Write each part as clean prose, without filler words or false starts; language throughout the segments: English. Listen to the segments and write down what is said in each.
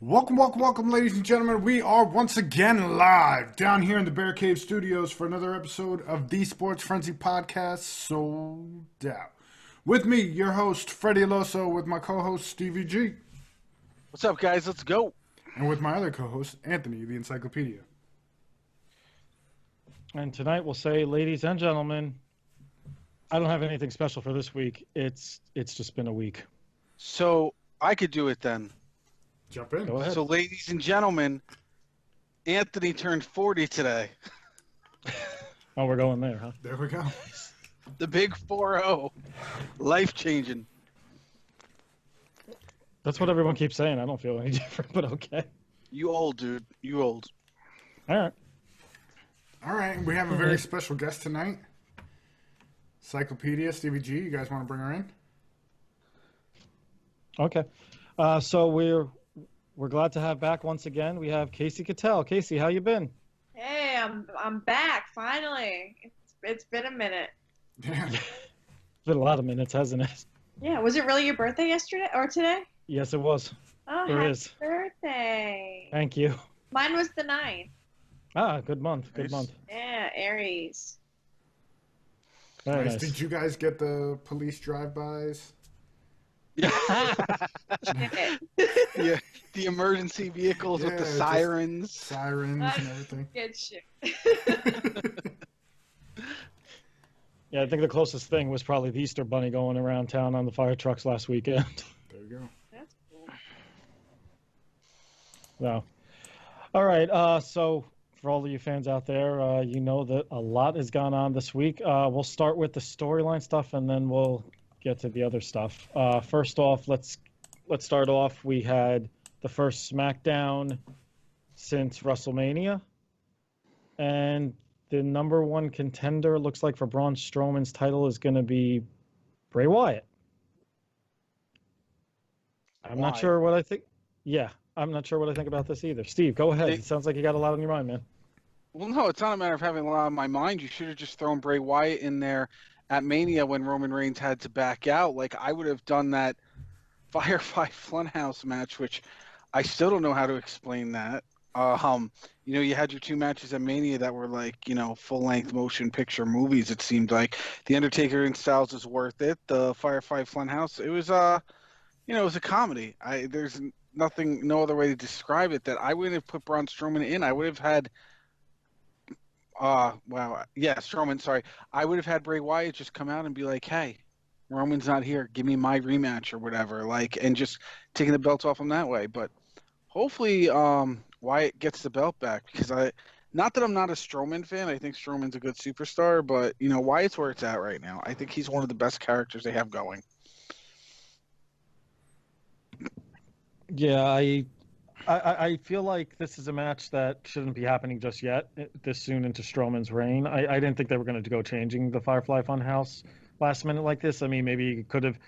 Welcome, ladies and gentlemen. We are once again live down here in the Bear Cave Studios for another episode of the Sports Frenzy Podcast, Sold Out. With me, your host, Freddy El Oso, with my co-host, Stevie G. What's up, guys? Let's go. And with my other co-host, Anthony, the Encyclopedia. And tonight we'll say, ladies and gentlemen, I don't have anything special for this week. It's just been a week. So I could do it then. Jump in. Go ahead. So, ladies and gentlemen, Anthony turned 40 today. Oh, we're going there, huh? There we go. The big 4-0. Life-changing. That's what everyone keeps saying. I don't feel any different, but okay. You old, dude. You old. All right. All right, we have a very special guest tonight. Encyclopedia, Stevie G. You guys want to bring her in? Okay. So we're glad to have back once again. We have Kasey Catal. Kasey, how you been? Hey, I'm back finally. It's been a minute. Yeah. It's been a lot of minutes, hasn't it? Yeah, was it really your birthday yesterday or today? Yes, it was. Oh, There happy is. birthday. Thank you. Mine was the 9th. Ah, good month. Good Nice. month. Yeah, Aries. Very Nice. nice. Did you guys get the police drive-bys? Shit. Yeah, the emergency vehicles with Yeah, the just- sirens. Sirens and everything. Good shit. Yeah, I think the closest thing was probably the Easter Bunny going around town on the fire trucks last weekend. There you go. That's cool. No. All right. So for all of you fans out there, you know that a lot has gone on this week. We'll start with the storyline stuff, and then we'll get to the other stuff. First off, let's start off. We had the first SmackDown since WrestleMania, and the number one contender looks like for Braun Strowman's title is going to be Bray Wyatt. I'm not Why? sure what I think. Yeah, I'm not sure what I think about this either. Steve, go ahead. They- It sounds like you got a lot on your mind, man. Well, no, it's not a matter of having a lot on my mind. You should have just thrown Bray Wyatt in there at Mania when Roman Reigns had to back out. Like, I would have done that Firefly Funhouse match, which I still don't know how to explain that. You had your two matches at Mania that were like, full-length motion picture movies. It seemed like The Undertaker and Styles is worth it. The Firefly Funhouse, it was it was a comedy. There's no other way to describe it. That I wouldn't have put Braun Strowman in. I would have had, Strowman. Sorry, I would have had Bray Wyatt just come out and be like, "Hey, Roman's not here. Give me my rematch or whatever." And just taking the belt off him that way. But hopefully, Wyatt gets the belt back because not that I'm not a Strowman fan. I think Strowman's a good superstar, but Wyatt's where it's at right now. I think he's one of the best characters they have going. Yeah, I feel like this is a match that shouldn't be happening just yet, this soon into Strowman's reign. I didn't think they were going to go changing the Firefly Funhouse last minute like this. I mean, maybe you could have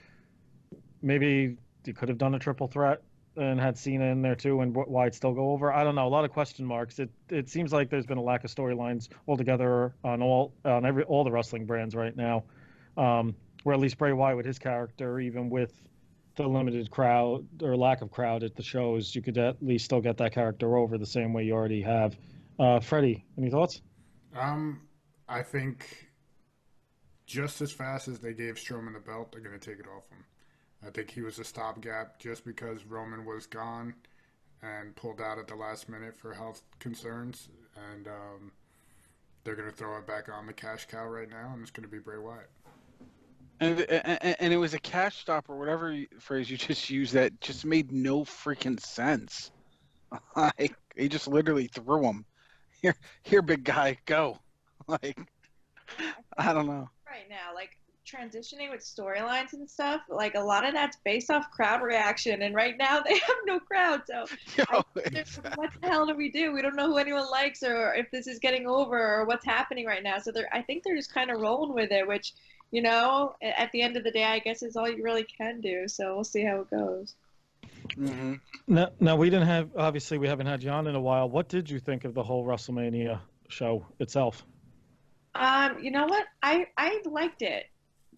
done a triple threat and had Cena in there too, and Wyatt still go over. I don't know. A lot of question marks. It seems like there's been a lack of storylines altogether on all the wrestling brands right now. Where at least Bray Wyatt with his character, even with the limited crowd or lack of crowd at the shows, you could at least still get that character over the same way you already have. Freddie, any thoughts? I think just as fast as they gave Strowman the belt, they're going to take it off him. I think he was a stopgap just because Roman was gone and pulled out at the last minute for health concerns. And they're going to throw it back on the cash cow right now, and it's going to be Bray Wyatt. And it was a cash stop or whatever phrase you just used that just made no freaking sense. He just literally threw him. Here, big guy, go. I don't know. Right now, like transitioning with storylines and stuff, like a lot of that's based off crowd reaction, and right now they have no crowd. So what the hell do we do? We don't know who anyone likes or if this is getting over or what's happening right now. So I think they're just kind of rolling with it, which, at the end of the day, I guess is all you really can do. So we'll see how it goes. Mm-hmm. Now we haven't had you on in a while. What did you think of the whole WrestleMania show itself? You know what? I liked it.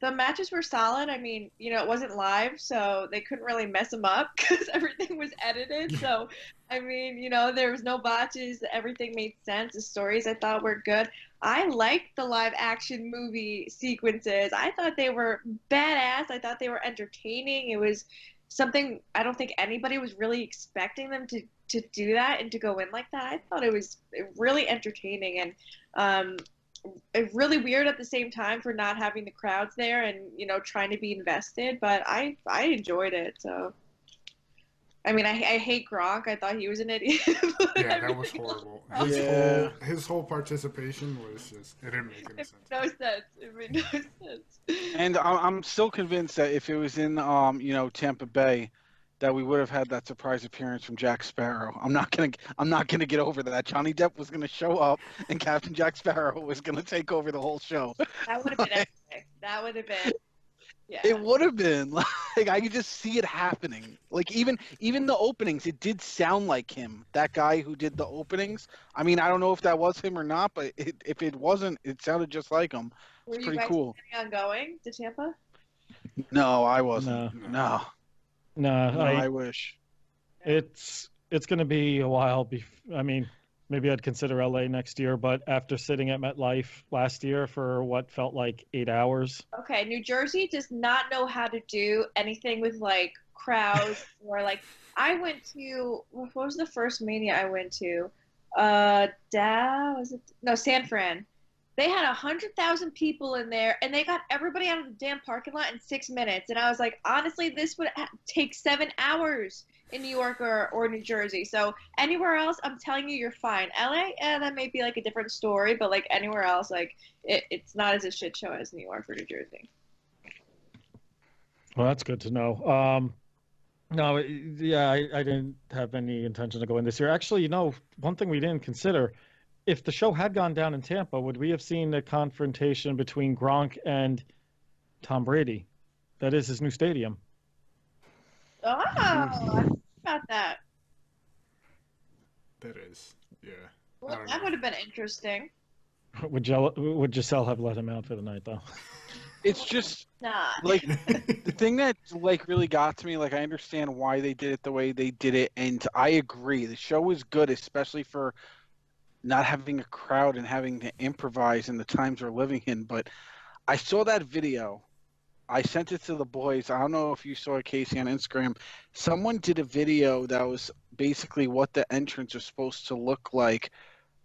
the matches were solid. I mean, it wasn't live, so they couldn't really mess them up because everything was edited. So, I mean, there was no botches. Everything made sense. The stories I thought were good. I liked the live action movie sequences. I thought they were badass. I thought they were entertaining. It was something I don't think anybody was really expecting them to do that and to go in like that. I thought it was really entertaining and really weird at the same time for not having the crowds there and trying to be invested, but I enjoyed it. So I mean, I hate Gronk. I thought he was an idiot. Yeah, that was horrible. His whole participation was just, it didn't make any sense. No sense. It made no sense. And I'm still convinced that if it was in Tampa Bay, that we would have had that surprise appearance from Jack Sparrow. I'm not gonna get over that. Johnny Depp was gonna show up, and Captain Jack Sparrow was gonna take over the whole show. That would have been epic. That would have been. Yeah. It would have been like I could just see it happening. Like even the openings, it did sound like him. That guy who did the openings. I mean, I don't know if that was him or not, but if it wasn't, it sounded just like him. It's pretty cool. Were you guys planning on going to Tampa? No, I wasn't. No. I wish. It's going to be a while. I mean, maybe I'd consider LA next year, but after sitting at MetLife last year for what felt like 8 hours. Okay, New Jersey does not know how to do anything with like crowds or like. I went to what was the first Mania I went to? San Fran. They had 100,000 people in there, and they got everybody out of the damn parking lot in 6 minutes. And I was like, honestly, this would take 7 hours in New York or New Jersey. So anywhere else, I'm telling you, you're fine. LA, that may be like a different story, but like anywhere else, like it's not as a shit show as New York or New Jersey. Well, that's good to know. No, I didn't have any intention of going this year. Actually, one thing we didn't consider. If the show had gone down in Tampa, would we have seen a confrontation between Gronk and Tom Brady? That is his new stadium. Oh, I forgot about that. That is, yeah. Well, that would have been interesting. Would Giselle have let him out for the night, though? It's just not. Like the thing that like really got to me. Like I understand why they did it the way they did it, and I agree. The show was good, especially for not having a crowd and having to improvise in the times we're living in. But I saw that video. I sent it to the boys. I don't know if you saw it, Kasey, on Instagram. Someone did a video that was basically what the entrance was supposed to look like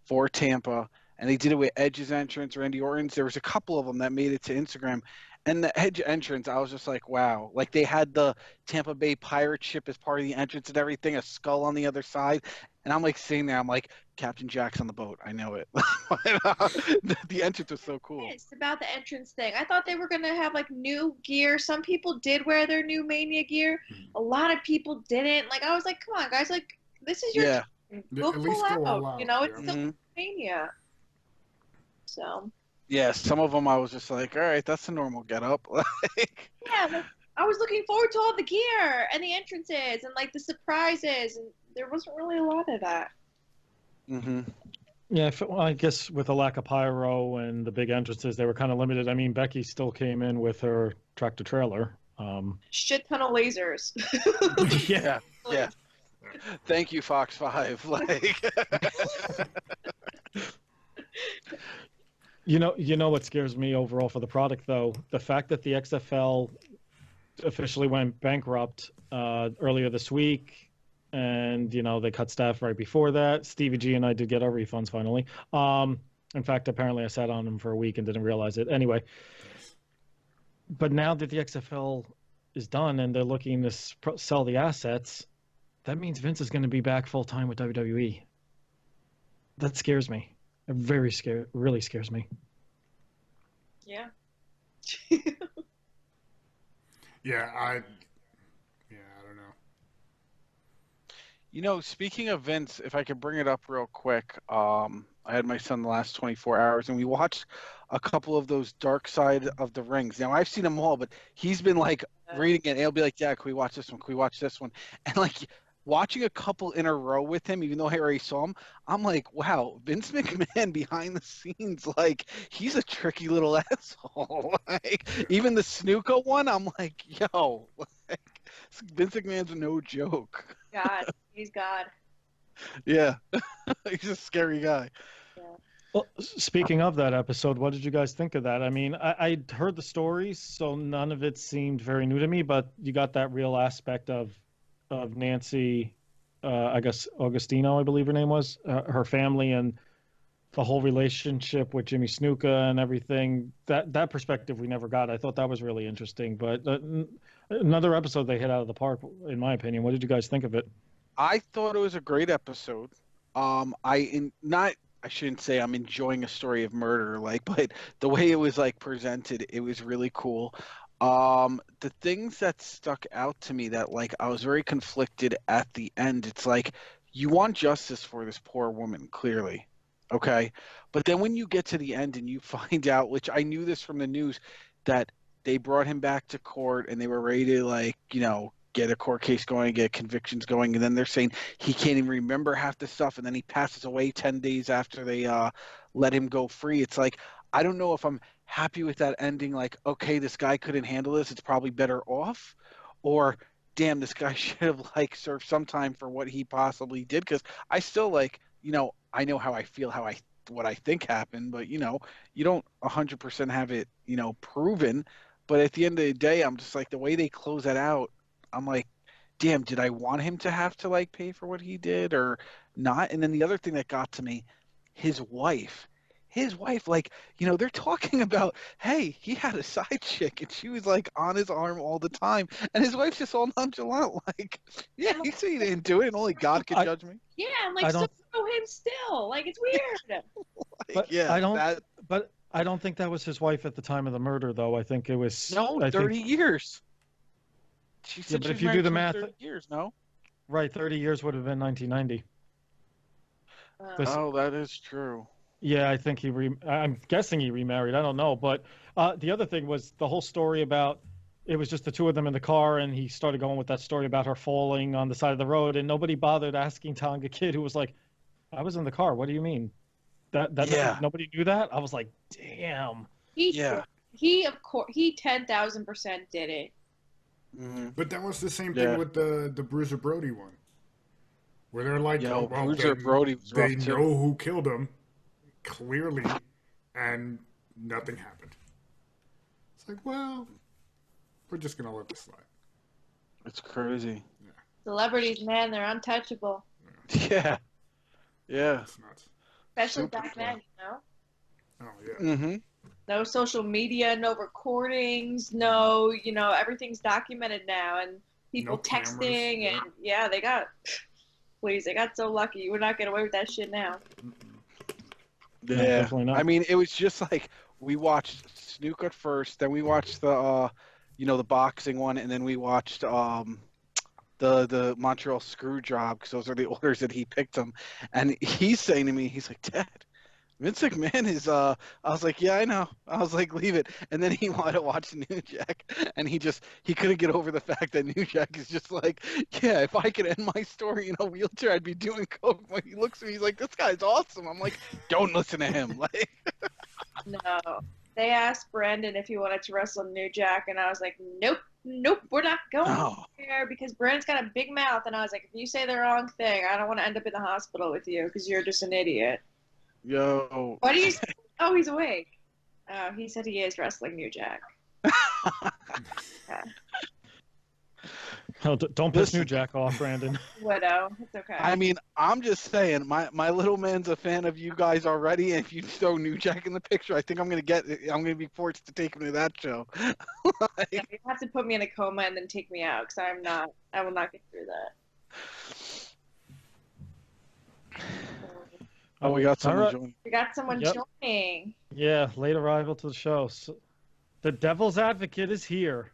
for Tampa. And they did it with Edge's entrance, Randy Orton's. There was a couple of them that made it to Instagram. And the Edge entrance, I was just like, wow. Like they had the Tampa Bay pirate ship as part of the entrance and everything, a skull on the other side. And I'm like sitting there, I'm like, Captain Jack's on the boat. I know it. The entrance was so cool. It's about the entrance thing. I thought they were going to have like new gear. Some people did wear their new Mania gear. A lot of people didn't. Like, I was like, come on, guys. Like, this is your time. Go at least go all out. It's still Mania. So. Yeah, some of them I was just like, all right, that's a normal getup. Yeah, like, I was looking forward to all the gear and the entrances and like the surprises, and there wasn't really a lot of that. Mm-hmm. Yeah, I guess with the lack of pyro and the big entrances, they were kind of limited. I mean, Becky still came in with her tractor trailer. Shit ton of lasers. Yeah. Thank you, Fox 5. Like. You know what scares me overall for the product, though? The fact that the XFL officially went bankrupt earlier this week, and, they cut staff right before that. Stevie G and I did get our refunds finally. In fact, apparently I sat on them for a week and didn't realize it. Anyway, but now that the XFL is done and they're looking to sell the assets, that means Vince is going to be back full-time with WWE. That scares me. Really scares me. Yeah. Yeah, I don't know. Speaking of Vince, if I could bring it up real quick, I had my son the last 24 hours, and we watched a couple of those Dark Side of the Rings. Now, I've seen them all, but he's been, like, reading it, and he'll be like, yeah, can we watch this one? Can we watch this one? And, like, watching a couple in a row with him, even though I already saw him, I'm like, wow, Vince McMahon behind the scenes, like, he's a tricky little asshole. Like, even the Snuka one, I'm like, yo, like, Vince McMahon's no joke. God, he's God. Yeah, he's a scary guy. Yeah. Well, speaking of that episode, what did you guys think of that? I mean, I heard the stories, so none of it seemed very new to me, but you got that real aspect of Nancy, I guess Augustino, I believe her name was, her family and the whole relationship with Jimmy Snuka and everything. That perspective we never got. I thought that was really interesting, but another episode they hit out of the park, in my opinion. What did you guys think of it? I thought it was a great episode. I shouldn't say I'm enjoying a story of murder, like, but the way it was like presented, it was really cool. The things that stuck out to me that like I was very conflicted at the end. It's like you want justice for this poor woman, clearly. Okay. But then when you get to the end and you find out, which I knew this from the news, that they brought him back to court and they were ready to, like, get a court case going, get convictions going, and then they're saying he can't even remember half the stuff, and then he passes away 10 days after they let him go free. It's like, I don't know if I'm happy with that ending, like, okay, this guy couldn't handle this, it's probably better off, or damn, this guy should have like served some time for what he possibly did, because I still like, I know how I feel, what I think happened, but you don't 100% have it, proven. But at the end of the day, I'm just like, the way they close that out, I'm like, damn, did I want him to have to like pay for what he did or not? And then the other thing that got to me, his wife, like, they're talking about, hey, he had a side chick and she was like on his arm all the time. And his wife's just all nonchalant, like, yeah, he said he didn't do it and only God could judge me. Yeah, I'm like, so know him still. Like, it's weird. But yeah, I don't think that was his wife at the time of the murder, though. I think it was 30 years. She said, but if you do the math, 30 years, no? Right, 30 years would have been 1990. Oh, that is true. Yeah, I think I'm guessing he remarried. I don't know. But the other thing was the whole story about it was just the two of them in the car, and he started going with that story about her falling on the side of the road, and nobody bothered asking Tonga Kid, who was like, I was in the car. What do you mean? Nobody knew that? I was like, damn. He 10,000% did it. Mm-hmm. But that was the same thing with the Bruiser Brody one, where they're like, Bruiser Brody was rough too. They know who killed him, clearly, and nothing happened. It's like, well, we're just gonna let this slide. It's crazy. Yeah. Celebrities, man, they're untouchable. Yeah. It's nuts. Especially back then, Oh yeah. Mm-hmm. No social media, no recordings, no, everything's documented now, and people texting, and they got so lucky. You would not get away with that shit now. Yeah, definitely not. I mean, it was just like we watched Snook at first, then we watched the, the boxing one, and then we watched the Montreal screw job, because those are the orders that he picked them, and he's saying to me, he's like, Dad, Vince McMahon is, I was like, yeah, I know. I was like, leave it. And then he wanted to watch New Jack, and he couldn't get over the fact that New Jack is just like, yeah, if I could end my story in a wheelchair, I'd be doing coke. When he looks at me, he's like, this guy's awesome. I'm like, don't listen to him. Like, no. They asked Brandon if he wanted to wrestle New Jack, and I was like, nope, we're not going there, because Brandon's got a big mouth, and I was like, if you say the wrong thing, I don't want to end up in the hospital with you, because you're just an idiot. Yo. What do you say? Oh, he's awake. Oh, he said he is wrestling New Jack. Oh, don't piss New Jack off, Brandon. Widow. It's okay. I mean, I'm just saying, my little man's a fan of you guys already, and if you throw New Jack in the picture, I think I'm gonna be forced to take him to that show. You have to put me in a coma and then take me out, because I will not get through that. Oh, we got someone joining. We got someone joining. Yeah, late arrival to the show. So, the Devil's Advocate is here.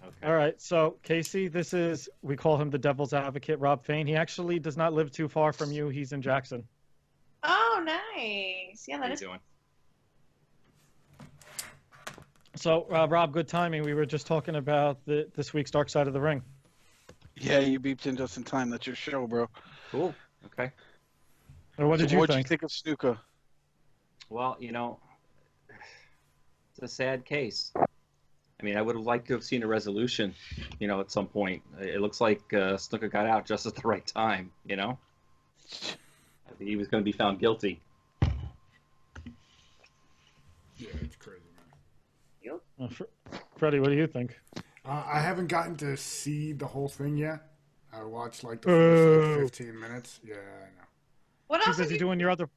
Okay. All right, so Kasey, we call him the Devil's Advocate, Rob Fain. He actually does not live too far from you. He's in Jackson. Oh, nice. Yeah, that is. Doing? So, Rob, good timing. We were just talking about this week's Dark Side of the Ring. Yeah, you beeped in just in time. That's your show, bro. Cool. Okay. Or what did you What'd think? you think of Snuka? Well, it's a sad case. I mean, I would have liked to have seen a resolution, at some point. It looks like Snuka got out just at the right time, I think he was going to be found guilty. Yeah, it's crazy, man. Freddie, what do you think? I haven't gotten to see the whole thing yet. I watched like the first 15 minutes. Yeah, I know. What Too else? busy doing your other.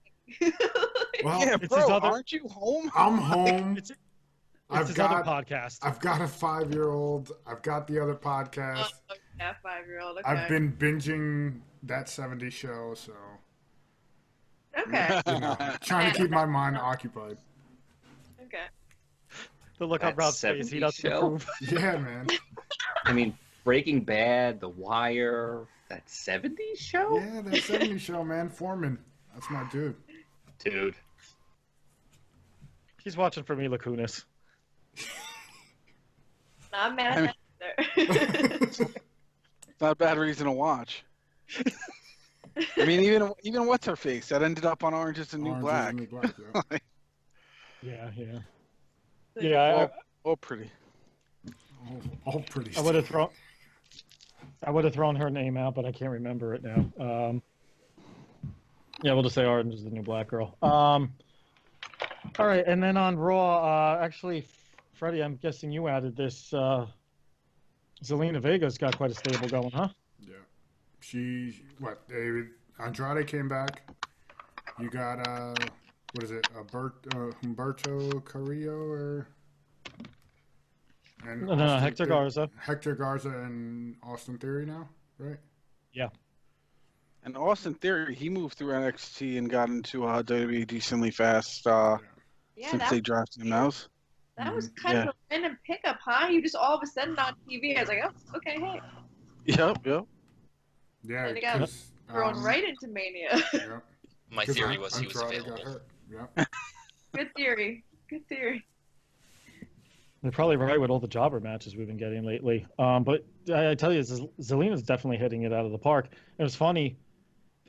Well, Yeah, it's bro, his other- aren't you home? I'm home. It's his other podcast. I've got a 5-year-old. I've got the other podcast. Oh, yeah, 5-year-old. Okay. I've been binging that 70s show, so Okay. trying to keep my mind occupied. Okay. The look on That Rob's face, he 70s doesn't show? approve. Yeah, man. I mean, Breaking Bad, The Wire, that 70s show? Yeah, that 70s show, man. Foreman. That's my dude. Dude. He's watching for Mila Kunis. Not mad at that either. It's not a bad reason to watch. I mean, even what's her face that ended up on Orange Is the New Orange Black. Is the New Black, yeah. Yeah. Yeah, Oh, pretty. All pretty. I would have thrown her name out, but I can't remember it now. Yeah, we'll just say Orange Is the New Black Girl. All right, and then on Raw, actually, Freddie, I'm guessing you added this. Zelina Vega's got quite a stable going, huh? Yeah. David Andrade came back. You got, what is it, Humberto Carrillo and No, Hector Garza. Hector Garza and Austin Theory now, right? Yeah. And Austin Theory, he moved through NXT and got into WWE decently fast Yeah, since they drafted him out. that was kind of a random pickup, huh? You just all of a sudden on TV. I was like, oh, okay, hey. Yep. Yeah. And they got thrown right into Mania. Yeah. My theory was he was Andrade got available. hurt. Yeah. Good theory. Good theory. They're probably right with all the jobber matches we've been getting lately. But I tell you, Zelina's definitely hitting it out of the park. It was funny.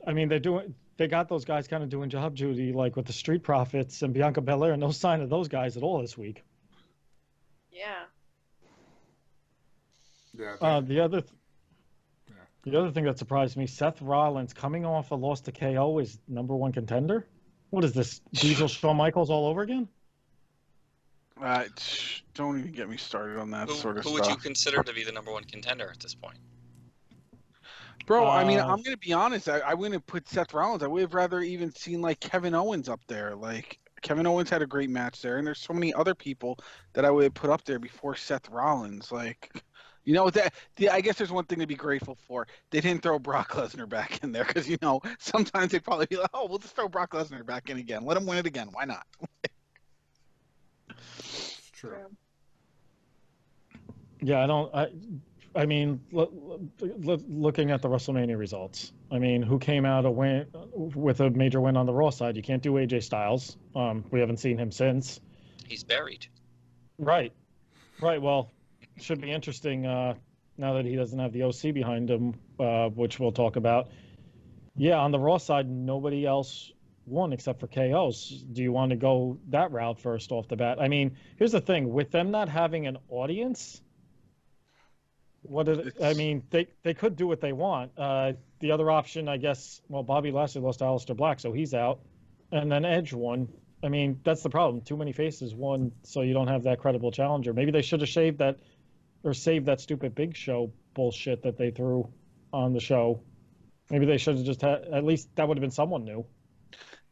I mean, they got those guys kind of doing job duty, like with the Street Profits and Bianca Belair, and no sign of those guys at all this week. Yeah. Yeah. The other thing that surprised me, Seth Rollins coming off a loss to KO is #1 contender. What is this, Diesel Shawn Michaels all over again? Don't even get me started on that sort of Who stuff. would you consider to be the #1 contender at this point? Bro, I mean, I'm going to be honest. I wouldn't have put Seth Rollins. I would have rather even seen, like, Kevin Owens up there. Like, Kevin Owens had a great match there, and there's so many other people that I would have put up there before Seth Rollins. Like, I guess there's one thing to be grateful for. They didn't throw Brock Lesnar back in there because, sometimes they'd probably be like, oh, we'll just throw Brock Lesnar back in again. Let him win it again. Why not? It's true. Yeah, I mean, looking at the WrestleMania results, I mean, who came out with a major win on the Raw side? You can't do AJ Styles. We haven't seen him since. He's buried. Right. Well, should be interesting now that he doesn't have the OC behind him, which we'll talk about. Yeah, on the Raw side, nobody else won except for KOs. Do you want to go that route first off the bat? I mean, here's the thing. With them not having an audience, they could do what they want. The other option, I guess, Bobby Lashley lost to Aleister Black, so he's out. And then Edge won. I mean, that's the problem. Too many faces won, so you don't have that credible challenger. Maybe they should have saved that stupid Big Show bullshit that they threw on the show. Maybe they should have just had, at least that would have been someone new.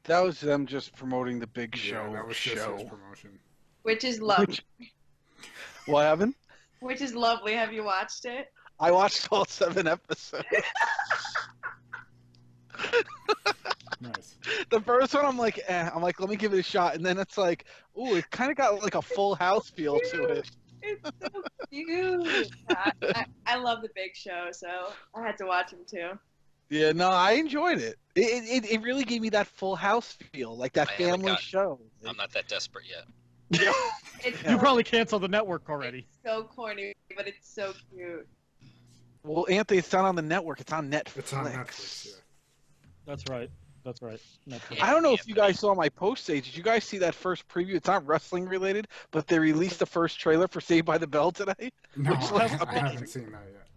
That was them just promoting the Big Show. Yeah, that was just his promotion. Which is lovely. What happened? Which is lovely. Have you watched it? I watched all 7 episodes. Nice. The first one, I'm like, let me give it a shot, and then it's like, ooh, it kind of got like a Full House feel to it. It's so cute. I love the Big Show, so I had to watch him too. Yeah, no, I enjoyed it. It really gave me that Full House feel, like that family show. I'm not that desperate yet. You probably canceled the network already. It's so corny, but it's so cute. Well, Anthony, it's not on the network. It's on Netflix. It's on Netflix, yeah. That's right. Netflix. I don't know if you guys saw my post today. Did you guys see that first preview? It's not wrestling related, but they released the first trailer for Saved by the Bell today. No, Which looks I haven't amazing. seen that yet.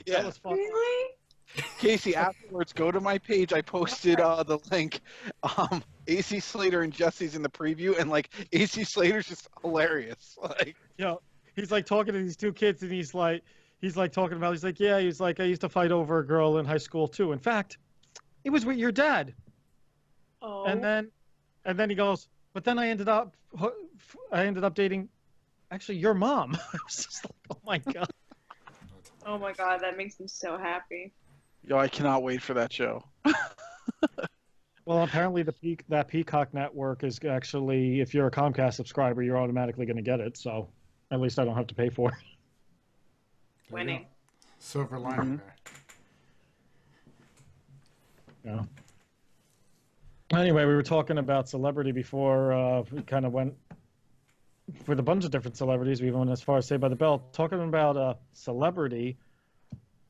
Yeah. That was fun. Really? Casey, afterwards, go to my page. I posted the link. AC Slater and Jesse's in the preview, and like AC Slater's just hilarious. Like, He's like talking to these two kids, and he's like talking about. He's like, I used to fight over a girl in high school too. In fact, it was with your dad. Oh. And then he goes, but then I ended up dating, actually, your mom. I was just like, oh my god. Oh my god, that makes me so happy. yo, I cannot wait for that show. Well, apparently that Peacock network is actually, if you're a Comcast subscriber, you're automatically going to get it. So at least I don't have to pay for it. There you Winning. go. Silver lining there. Yeah. Anyway, we were talking about celebrity before. We kind of went with a bunch of different celebrities. We went as far as Saved by the Bell. Talking about celebrity,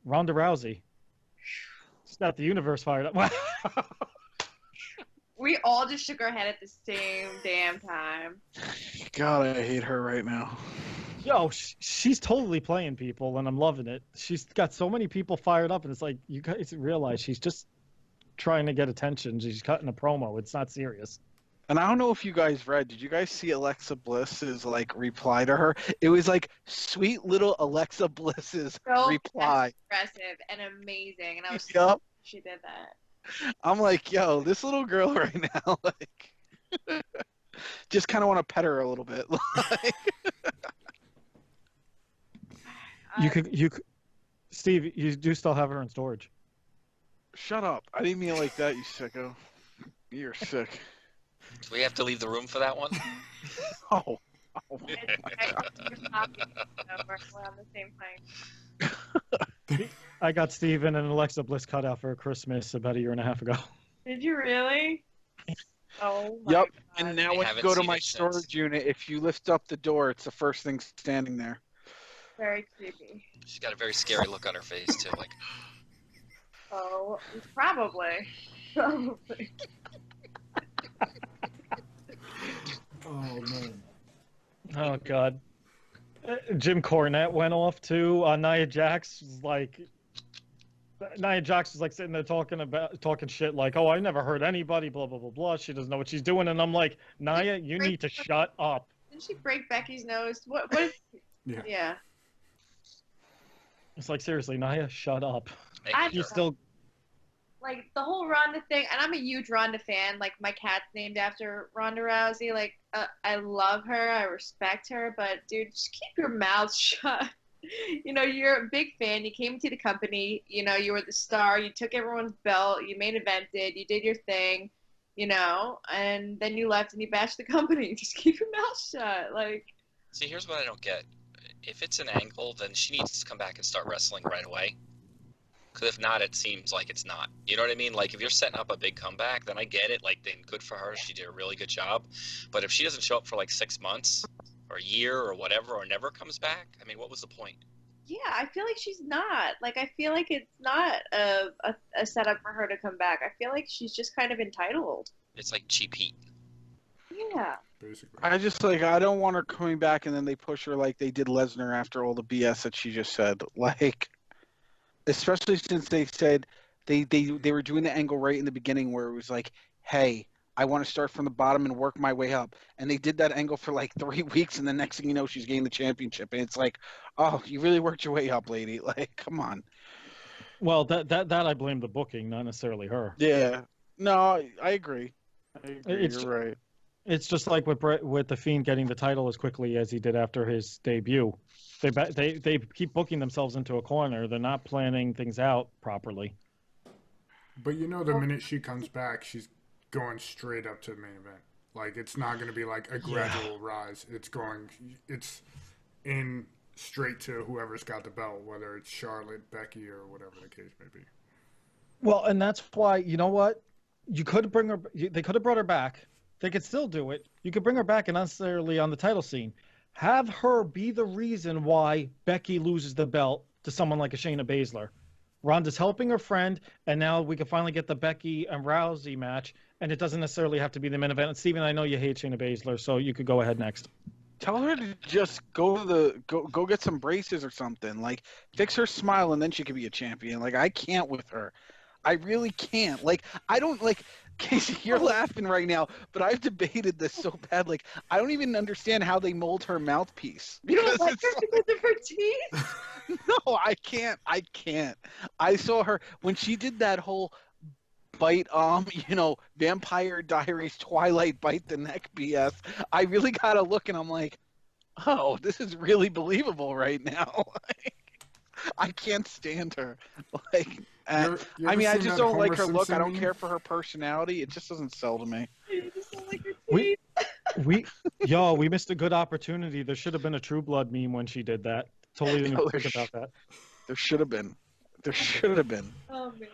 Ronda Rousey. She's got the universe fired up. We all just shook our head at the same damn time. God, I hate her right now. Yo, she's totally playing people, and I'm loving it. She's got so many people fired up, and it's like, you guys realize she's just trying to get attention. She's cutting a promo. It's not serious. And I don't know if you guys read. Did you guys see Alexa Bliss's like reply to her? It was like sweet little Alexa Bliss's So reply. impressive and amazing, and I was so Yup. happy she did that. I'm like, yo, this little girl right now, like, just kind of want to pet her a little bit. Like, You could, Steve. You do still have her in storage. shut up! I didn't mean it like that, you sicko. You're sick. Do we have to leave the room for that one? Oh. We're on the same plane. I got Steven and Alexa Bliss cut out for Christmas about 1.5 years ago. Did you really? Oh my Yep. god. And now I when you haven't go to seen my it since. storage unit, if you lift up the door, it's the first thing standing there. Very creepy. She's got a very scary look on her face too. Like, Oh, probably. Probably. Oh man. Oh God. Jim Cornette went off too. Nia Jax was like, sitting there talking shit like, oh, I never heard anybody, blah blah blah blah. She doesn't know what she's doing, and I'm like, Nia, you need to shut up. Didn't she break Becky's nose? What Yeah. yeah. It's like, seriously, Nia, shut up. I- You still. Like the whole Ronda thing, and I'm a huge Ronda fan. Like my cat's named after Ronda Rousey. Like I love her, I respect her, but dude, just keep your mouth shut. You know, you're a big fan. You came to the company. You know, you were the star. You took everyone's belt. You main evented. You did your thing. You know, and then you left and you bashed the company. Just keep your mouth shut. Like, see, here's what I don't get. If it's an angle, then she needs to come back and start wrestling right away. Because if not, it seems like it's not. You know what I mean? Like, if you're setting up a big comeback, then I get it. Like, then good for her. She did a really good job. But if she doesn't show up for like 6 months or a year or whatever, or never comes back, I mean, what was the point? yeah, I feel like she's not. Like, I feel like it's not a setup for her to come back. I feel like she's just kind of entitled. It's like cheap heat. Yeah. Basically. I just like, I don't want her coming back and then they push her like they did Lesnar after all the BS that she just said. Like, especially since they said they were doing the angle right in the beginning where it was like, hey, I want to start from the bottom and work my way up. And they did that angle for like 3 weeks, and the next thing you know, she's getting the championship. And it's like, oh, you really worked your way up, lady. Like, come on. Well, that I blame the booking, not necessarily her. Yeah. No, I agree. It's- You're right. It's just like with the Fiend getting the title as quickly as he did after his debut. They keep booking themselves into a corner. They're not planning things out properly. But you know, the minute she comes back, she's going straight up to the main event. Like, it's not going to be like a gradual rise. It's in straight to whoever's got the belt, whether it's Charlotte, Becky, or whatever the case may be. Well, and that's why, you know what? You could bring her. They could have brought her back. They could still do it. You could bring her back and not necessarily on the title scene. Have her be the reason why Becky loses the belt to someone like a Shayna Baszler. Ronda's helping her friend, and now we can finally get the Becky and Rousey match, and it doesn't necessarily have to be the main event. And Steven, I know you hate Shayna Baszler, so you could go ahead next. Tell her to just go get some braces or something. Like, fix her smile, and then she could be a champion. Like, I can't with her. I really can't. Like, I don't like. Kasey, you're laughing right now, but I've debated this so bad. Like, I don't even understand how they mold her mouthpiece. You don't like her because of her teeth? No, I can't. I saw her when she did that whole bite, Vampire Diaries Twilight bite the neck BS. I really got to look, and I'm like, oh, this is really believable right now. I can't stand her. Like, I just don't like her look. I don't care for her personality. It just doesn't sell to me. You just don't like her teeth. We missed a good opportunity. There should have been a True Blood meme when she did that. Totally didn't think about that. There should have been. Oh man.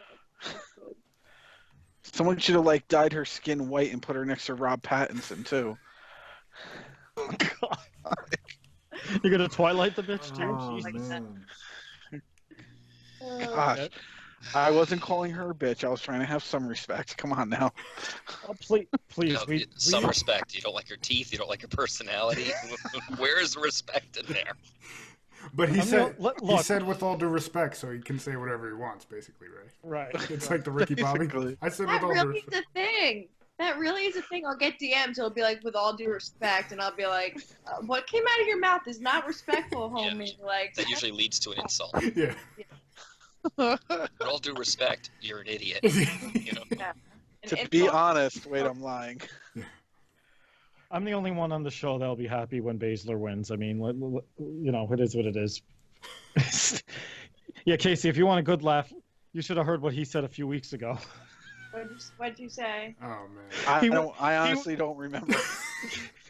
Someone should have dyed her skin white and put her next to Rob Pattinson too. Oh, God. You're gonna Twilight the bitch too? Oh, Jesus. man. Gosh, I wasn't calling her a bitch. I was trying to have some respect. Come on now. Oh, please. Some respect. You don't like her teeth. You don't like her personality. Where is the respect in there? But he said with all due respect, so he can say whatever he wants, basically, right? Right. It's like the Ricky Bobby. I said with all due respect. That really is a thing. That really is a thing. I'll get DMs. It'll be like, with all due respect, and I'll be like, what came out of your mouth is not respectful, homie. Yeah, like that usually leads to an insult. Yeah. With all due respect, you're an idiot. Yeah. To be honest, wait, I'm lying. I'm the only one on the show that'll be happy when Baszler wins. I mean, it is what it is. Yeah, Kasey, if you want a good laugh, you should have heard what he said a few weeks ago. What'd you say? Oh man. I honestly don't remember.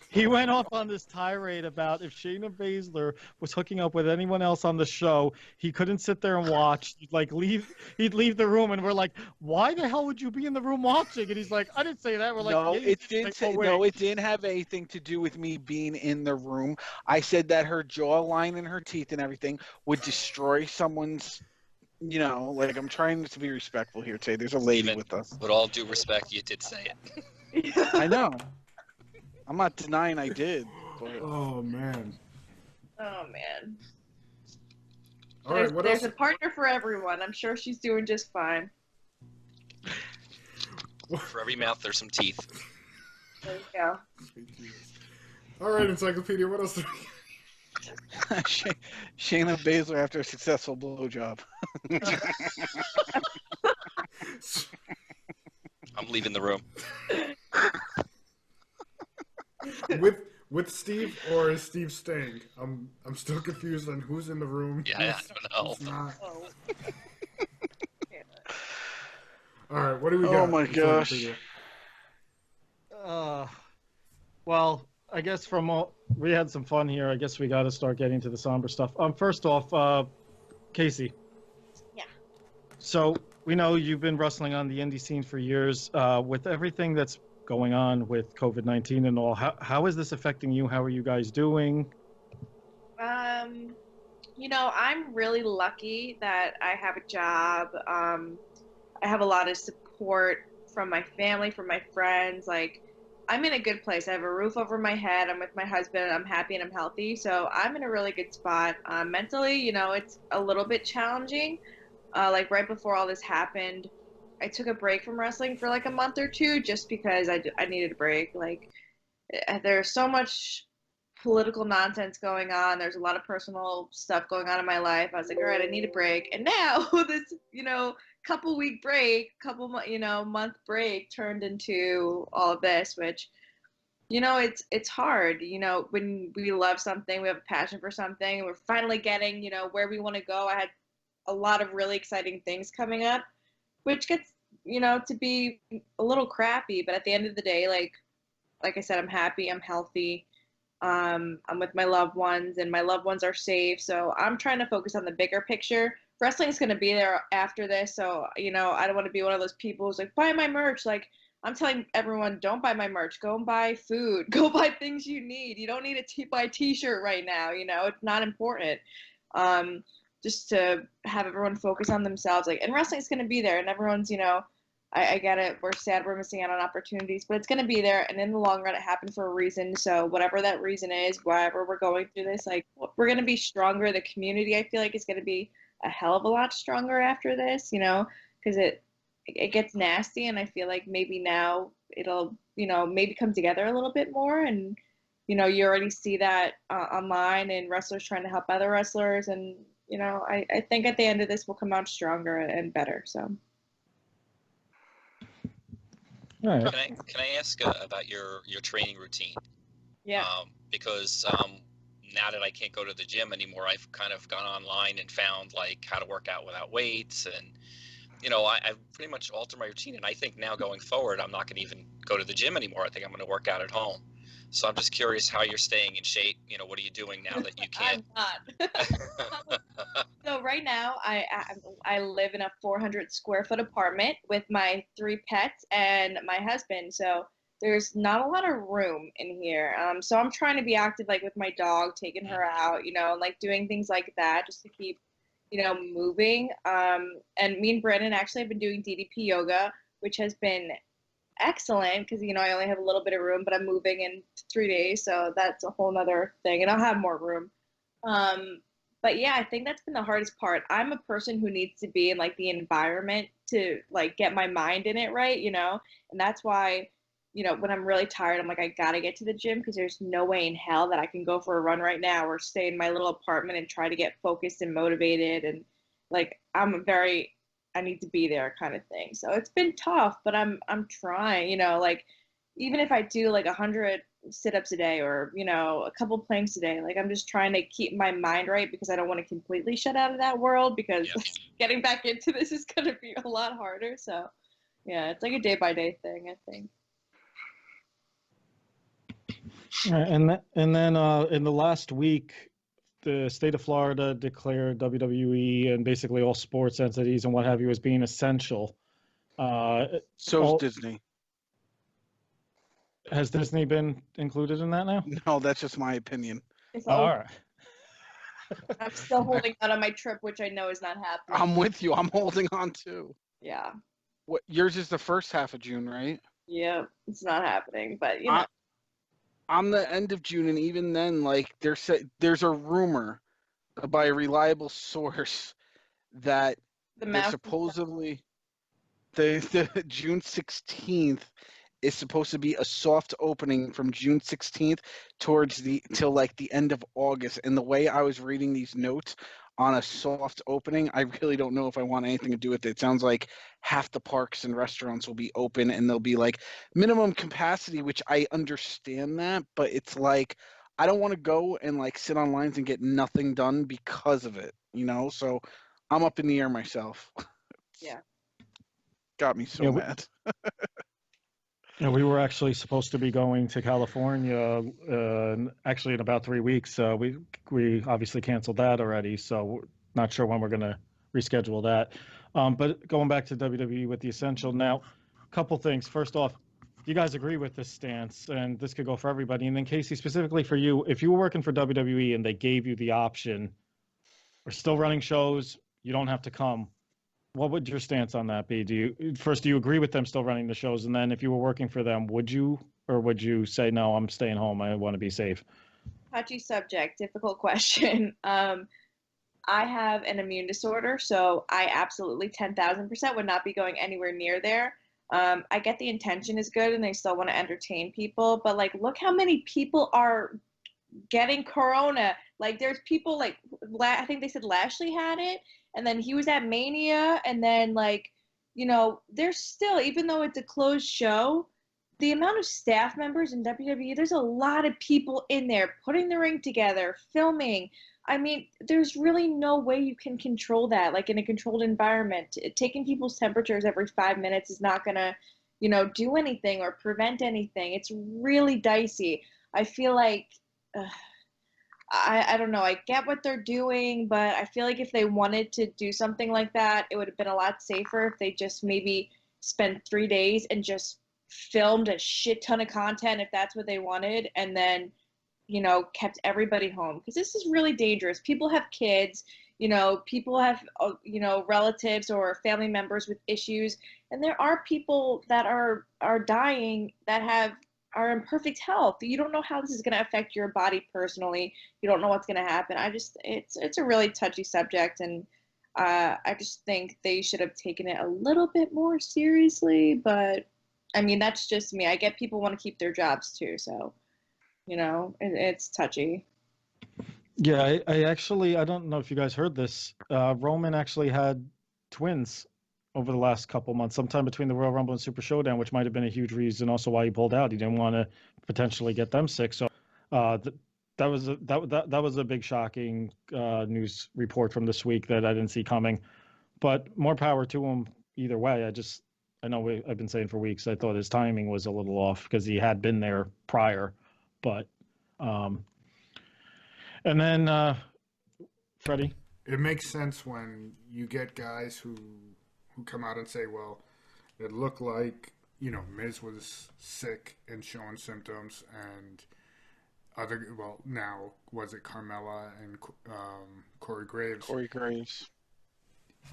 He went off on this tirade about if Shayna Baszler was hooking up with anyone else on the show, he couldn't sit there and watch. He'd leave the room, and we're like, "Why the hell would you be in the room watching?" And he's like, "I didn't say that." We're like, "No, yeah, it didn't. It didn't have anything to do with me being in the room. I said that her jawline and her teeth and everything would destroy someone's." I'm trying to be respectful here today. There's a lady with us. With all due respect, you did say it. I know. I'm not denying I did. But... Oh man. Oh man. All right, there's a partner for everyone. I'm sure she's doing just fine. For every mouth, there's some teeth. There you go. All right, Encyclopedia. What else? Shayna Baszler after a successful blowjob. I'm leaving the room. With Steve, or is Steve staying? I'm still confused on who's in the room. Yeah, I don't know. All right, what do we got? Oh my gosh. Well, I guess we had some fun here. I guess we got to start getting to the somber stuff. First off, Kasey. Yeah. So we know you've been wrestling on the indie scene for years. With everything that's going on with COVID-19 and all, how is this affecting you? How are you guys doing? I'm really lucky that I have a job. I have a lot of support from my family, from my friends. Like, I'm in a good place. I have a roof over my head. I'm with my husband. I'm happy and I'm healthy. So I'm in a really good spot. Mentally, it's a little bit challenging. Like right before all this happened, I took a break from wrestling for like a month or two just because I needed a break. Like, there's so much political nonsense going on. There's a lot of personal stuff going on in my life. I was like, all right, I need a break. And now this, couple-week break, month break turned into all of this, which, it's hard. When we love something, we have a passion for something, and we're finally getting, where we want to go. I had a lot of really exciting things coming up, which gets, to be a little crappy. But at the end of the day, like I said, I'm happy, I'm healthy. I'm with my loved ones, and my loved ones are safe. So I'm trying to focus on the bigger picture. Wrestling's going to be there after this. So, I don't want to be one of those people who's like, buy my merch. Like, I'm telling everyone, don't buy my merch. Go and buy food. Go buy things you need. You don't need to buy a t-shirt right now. It's not important. just to have everyone focus on themselves. Like, and wrestling's going to be there, and everyone's, I get it. We're sad we're missing out on opportunities, but it's going to be there. And in the long run, it happened for a reason. So whatever that reason is, wherever we're going through this, like, we're going to be stronger. The community, I feel like, is going to be a hell of a lot stronger after this, because it gets nasty. And I feel like maybe now it'll, maybe come together a little bit more. And, you already see that online and wrestlers trying to help other wrestlers. And, I think at the end of this, we'll come out stronger and better. So. All right. Can I ask about your training routine? Yeah. Because now that I can't go to the gym anymore, I've kind of gone online and found like how to work out without weights, and I've pretty much altered my routine. And I think now going forward, I'm not going to even go to the gym anymore. I think I'm going to work out at home. So I'm just curious how you're staying in shape. What are you doing now that you can't? I'm not. So right now, I live in a 400 square foot apartment with my 3 pets and my husband. So there's not a lot of room in here. So I'm trying to be active, like with my dog, taking her out, like doing things like that just to keep, moving. And me and Brandon actually have been doing DDP yoga, which has been excellent because, I only have a little bit of room, but I'm moving in 3 days. So that's a whole nother thing, and I'll have more room. But yeah, I think that's been the hardest part. I'm a person who needs to be in like the environment to like get my mind in it right, and that's why, when I'm really tired, I'm like, I gotta get to the gym because there's no way in hell that I can go for a run right now or stay in my little apartment and try to get focused and motivated. And like, I need to be there kind of thing. So it's been tough, but I'm trying, like, even if I do like 100 sit-ups a day or, a couple planks a day, like I'm just trying to keep my mind right because I don't want to completely shut out of that world because getting back into this is going to be a lot harder. So yeah, it's like a day-by-day thing, I think. And then in the last week, the state of Florida declared WWE and basically all sports entities and what have you as being essential. So is Disney. Has Disney been included in that now? No, that's just my opinion. All right. I'm still holding out on my trip, which I know is not happening. I'm with you. I'm holding on too. Yeah. What, yours is the first half of June, right? Yeah, it's not happening, but On the end of June, and even then, like there's a rumor by a reliable source that there's supposedly the June 16th is supposed to be a soft opening from June 16th till like the end of August. And the way I was reading these notes on a soft opening, I really don't know if I want anything to do with it. It sounds like half the parks and restaurants will be open and they'll be like minimum capacity, which I understand that, but it's like I don't want to go and like sit on lines and get nothing done because of it, So I'm up in the air myself. Yeah. Got me so mad. We were actually supposed to be going to California actually in about 3 weeks. We obviously canceled that already, so we're not sure when we're going to reschedule that. But going back to WWE with the Essential now, a couple things. First off, do you guys agree with this stance? And this could go for everybody. And then Kasey, specifically for you, if you were working for WWE and they gave you the option, we're still running shows, you don't have to come. What would your stance on that be? Do you agree with them still running the shows? And then if you were working for them, would you say, no, I'm staying home, I want to be safe? Touchy subject, difficult question. I have an immune disorder, so I absolutely 10,000% would not be going anywhere near there. I get the intention is good and they still want to entertain people, but like, look how many people are getting corona. Like there's people like, I think they said Lashley had it, and then he was at Mania, and then like, there's still, even though it's a closed show, the amount of staff members in WWE, there's a lot of people in there putting the ring together, filming. I mean, there's really no way you can control that, like in a controlled environment. Taking people's temperatures every 5 minutes is not going to, do anything or prevent anything. It's really dicey. I feel like, I don't know. I get what they're doing, but I feel like if they wanted to do something like that, it would have been a lot safer if they just maybe spent 3 days and just filmed a shit ton of content if that's what they wanted, and then, kept everybody home. Because this is really dangerous. People have kids. You know, people have, you know, relatives or family members with issues, and there are people that are dying that are in perfect health. You don't know how this is going to affect your body personally. You don't know what's going to happen. It's a really touchy subject, and I just think they should have taken it a little bit more seriously. But I mean, that's just me. I get people want to keep their jobs too, so you know, it's touchy. Yeah, I actually, I don't know if you guys heard this. Roman actually had twins over the last couple months, sometime between the Royal Rumble and Super Showdown, which might have been a huge reason also why he pulled out. He didn't want to potentially get them sick. So that was a big shocking news report from this week that I didn't see coming. But more power to him either way. I know I've been saying for weeks, I thought his timing was a little off because he had been there prior. But and then Freddie. It makes sense when you get guys who come out and say, well, it looked like, you know, Miz was sick and showing symptoms, and now was it Carmella and Corey Graves? Corey Graves.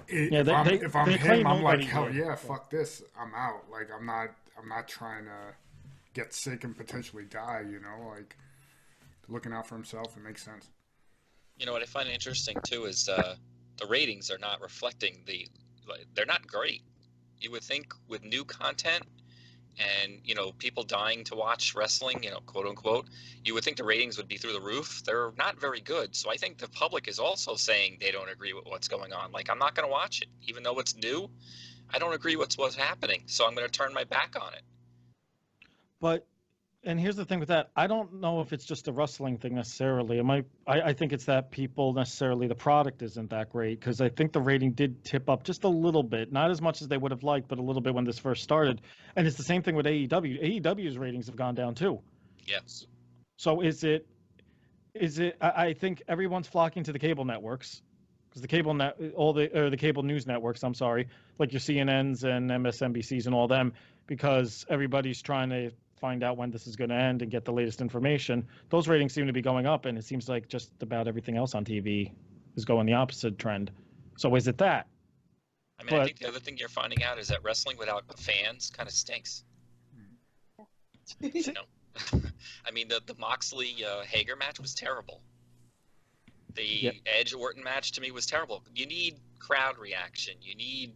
If I'm him, I'm like, hell did. yeah, fuck this, I'm out. Like, I'm not trying to get sick and potentially die. You know, like looking out for himself. It makes sense. You know what I find interesting too is the ratings are not reflecting they're not great. You would think with new content and, you know, people dying to watch wrestling, you know, quote unquote, you would think the ratings would be through the roof. They're not very good. So I think the public is also saying they don't agree with what's going on. Like, I'm not going to watch it, even though it's new. I don't agree with what's happening, so I'm going to turn my back on it. But, and here's the thing with that. I don't know if it's just a wrestling thing necessarily. I think it's that people necessarily, the product isn't that great, because I think the rating did tip up just a little bit. Not as much as they would have liked, but a little bit when this first started. And it's the same thing with AEW. AEW's ratings have gone down too. Yes. So is it, I think everyone's flocking to the cable networks, because the cable news networks, I'm sorry, like your CNNs and MSNBCs and all them, because everybody's trying to find out when this is going to end and get the latest information. Those ratings seem to be going up, and it seems like just about everything else on TV is going the opposite trend. So is it that? I mean, I think the other thing you're finding out is that wrestling without fans kind of stinks. You know? I mean, the Moxley Hager match was terrible. The Edge Orton match to me was terrible. You need crowd reaction. You need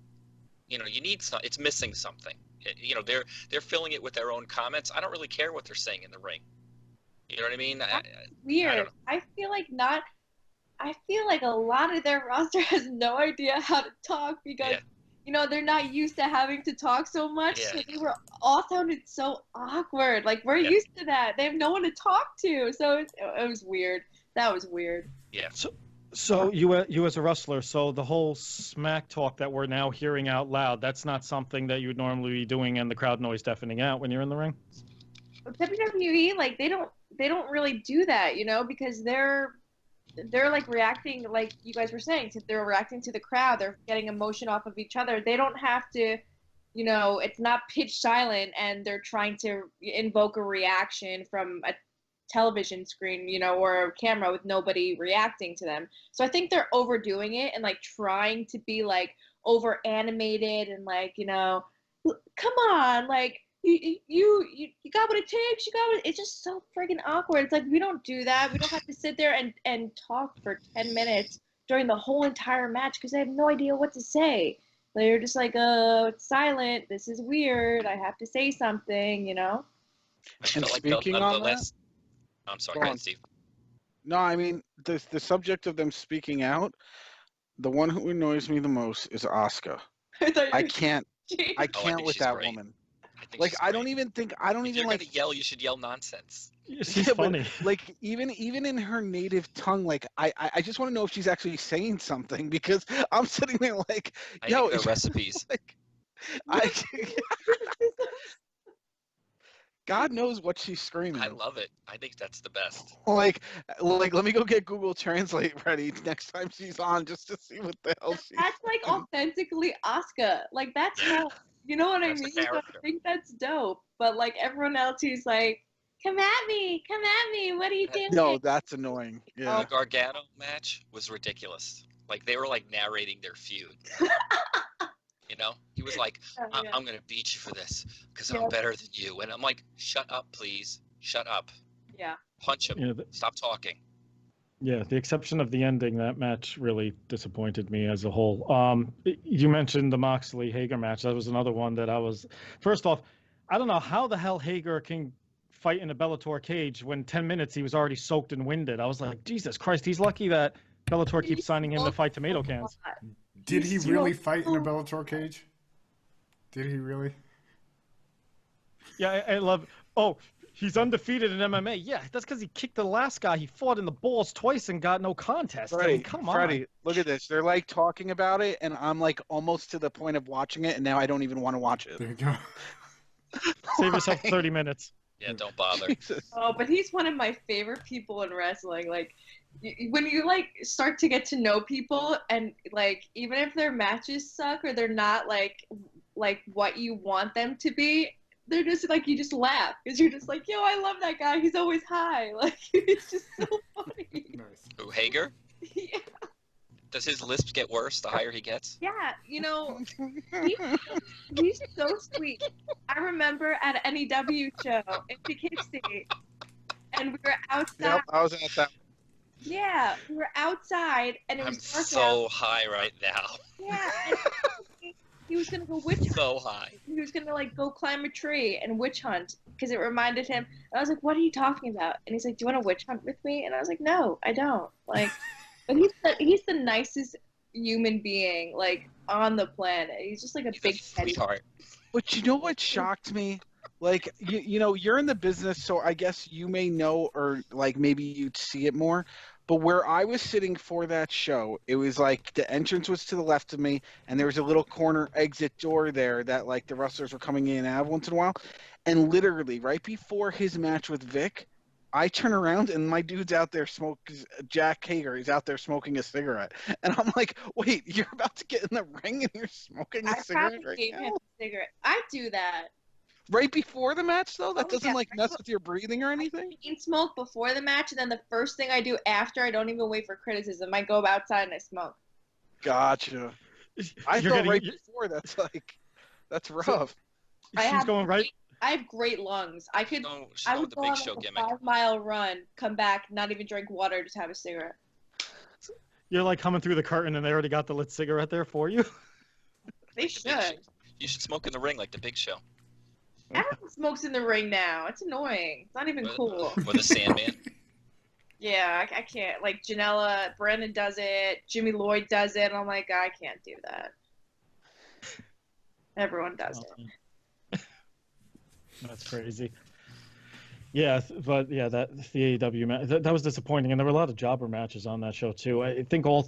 it's missing something. You know, they're filling it with their own comments. I don't really care what they're saying in the ring. You know what I mean? Weird. I feel like a lot of their roster has no idea how to talk because you know, they're not used to having to talk so much. So they were all sounded so awkward. Like, we're used to that. They have no one to talk to. So it was weird. That was weird. Yeah. So you as a wrestler, so the whole smack talk that we're now hearing out loud, that's not something that you would normally be doing and the crowd noise deafening out when you're in the ring? WWE, like, they don't really do that, you know, because they're like reacting, like you guys were saying, they're reacting to the crowd. They're getting emotion off of each other. They don't have to, you know, it's not pitch silent and they're trying to invoke a reaction from a television screen, you know, or a camera with nobody reacting to them. So I think they're overdoing it and like trying to be like over animated and like, you know, come on, like you got what it takes. It's just so freaking awkward. It's like, we don't do that. We don't have to sit there and talk for 10 minutes during the whole entire match because I have no idea what to say. They're just like, it's silent. This is weird. I have to say something, you know? And speaking on that, I'm sorry, go ahead, Steve. No, I mean, the subject of them speaking out, the one who annoys me the most is Asuka. I can't with that woman. Like, I don't even like. If you're gonna yell, you should yell nonsense. She's funny. But, like, even in her native tongue, like, I just want to know if she's actually saying something, because I'm sitting there like, yo, the recipes. Like, God knows what she's screaming. I love it. I think that's the best. Like, let me go get Google Translate ready next time she's on just to see what the hell she's. That's like authentically Asuka. Like, that's how, you know what I mean? So I think that's dope. But like, everyone else who's like, come at me, what are you doing? No, that's annoying. Yeah. The Gargano match was ridiculous. Like they were like narrating their feud. You know, he was like, I'm gonna beat you for this because I'm better than you, and I'm like, shut up, please, shut up. Yeah. Punch him. Stop talking. Yeah, the exception of the ending, that match really disappointed me as a whole. You mentioned the Moxley Hager match. That was another one that I was. First off, I don't know how the hell Hager can fight in a Bellator cage when 10 minutes he was already soaked and winded. I was like, Jesus Christ, he's lucky that Bellator keeps signing him to fight tomato cans. Did he really fight in a Bellator cage? Did he really? Yeah, I love. Oh, he's undefeated in MMA. Yeah, that's because he kicked the last guy. He fought in the balls twice and got no contest. Freddie, I mean, come on. Freddie, look at this. They're like talking about it, and I'm like almost to the point of watching it, and now I don't even want to watch it. There you go. Save yourself 30 minutes. Yeah, don't bother. Oh, but he's one of my favorite people in wrestling. Like, when you like start to get to know people, and like even if their matches suck or they're not like what you want them to be, they're just like, you just laugh because you're just like, yo, I love that guy. He's always high. Like, it's just so funny. Nice. Who, Hager? Yeah. Does his lisp get worse the higher he gets? Yeah, you know, he's so sweet. I remember at an AEW show in Poughkeepsie, and we were outside. Yep, I was at that. Yeah, we were outside, and it was I'm dark so out. high right now. Yeah, and he was gonna go witch hunt. So high. He was gonna like go climb a tree and witch hunt because it reminded him. I was like, "What are you talking about?" And he's like, "Do you want to witch hunt with me?" And I was like, "No, I don't." Like, but he's the nicest human being like on the planet. He's just like a big sweetheart. But you know what shocked me? Like, you know, you're in the business, so I guess you may know, or like maybe you'd see it more. But where I was sitting for that show, it was like the entrance was to the left of me, and there was a little corner exit door there that like the wrestlers were coming in and out once in a while. And literally, right before his match with Vic, I turn around and my dude's out there Jack Hager is out there smoking a cigarette. And I'm like, wait, you're about to get in the ring and you're smoking a cigarette right gave now? him a cigarette. I do that. Right before the match, though? That Oh, doesn't yeah. like mess with your breathing or anything? I smoke before the match, and then the first thing I do after, I don't even wait for criticism. I go outside and I smoke. Gotcha. I thought right before that's rough. She's going right. I have great lungs. I would the go Big on Show like a gimmick. 5-mile run, come back, not even drink water, just have a cigarette. You're like coming through the curtain and they already got the lit cigarette there for you. They should. You should smoke in the ring like the Big Show. Everyone smokes in the ring now. It's annoying. It's not even cool. Or the Sandman. Yeah, I can't. Like, Janela, Brandon does it, Jimmy Lloyd does it, and I'm like, I can't do that. Everyone does it. That's crazy. Yeah, but yeah, the AEW match that was disappointing, and there were a lot of jobber matches on that show too. I think Raw,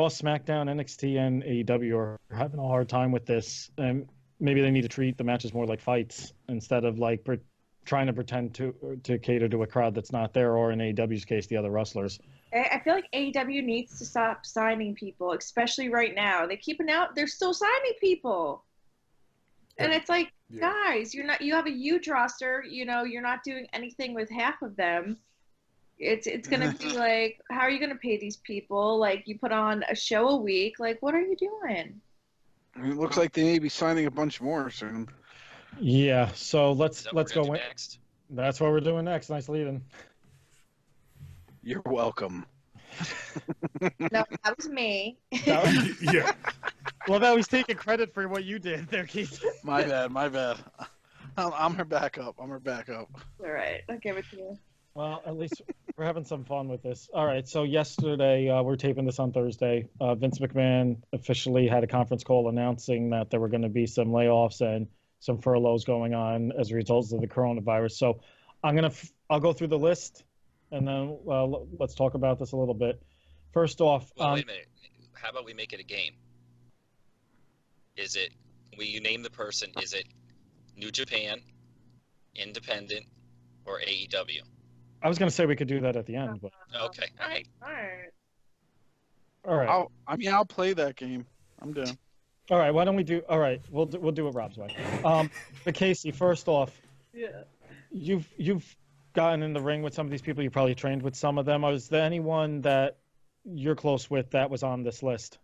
SmackDown, NXT, and AEW are having a hard time with this, and maybe they need to treat the matches more like fights instead of like trying to pretend to cater to a crowd that's not there, or in AEW's case, the other wrestlers. I feel like AEW needs to stop signing people, especially right now. They're still signing people. And it's like, guys, you have a huge roster, you're not doing anything with half of them. It's going to be like, how are you going to pay these people? Like, you put on a show a week. Like, what are you doing? It looks like they may be signing a bunch more soon. Yeah, so let's go next. That's what we're doing next. Nice lead-in. You're welcome. No, that was me. Yeah. Well, that was taking credit for what you did there, Keith. My bad. I'm her backup. All right, I'll give it to you. Well, at least we're having some fun with this. All right, so yesterday, we're taping this on Thursday. Vince McMahon officially had a conference call announcing that there were going to be some layoffs and some furloughs going on as a result of the coronavirus. So I'll go through the list, and then let's talk about this a little bit. First off, well, wait a minute. How about we make it a game? You name the person? Is it New Japan, Independent, or AEW? I was going to say we could do that at the end, but okay, all right. All right. I'll play that game. I'm down. All right. Why don't we do? All right. We'll do it Rob's way. But Kasey, first off, you've gotten in the ring with some of these people. You probably trained with some of them. Was there anyone that you're close with that was on this list?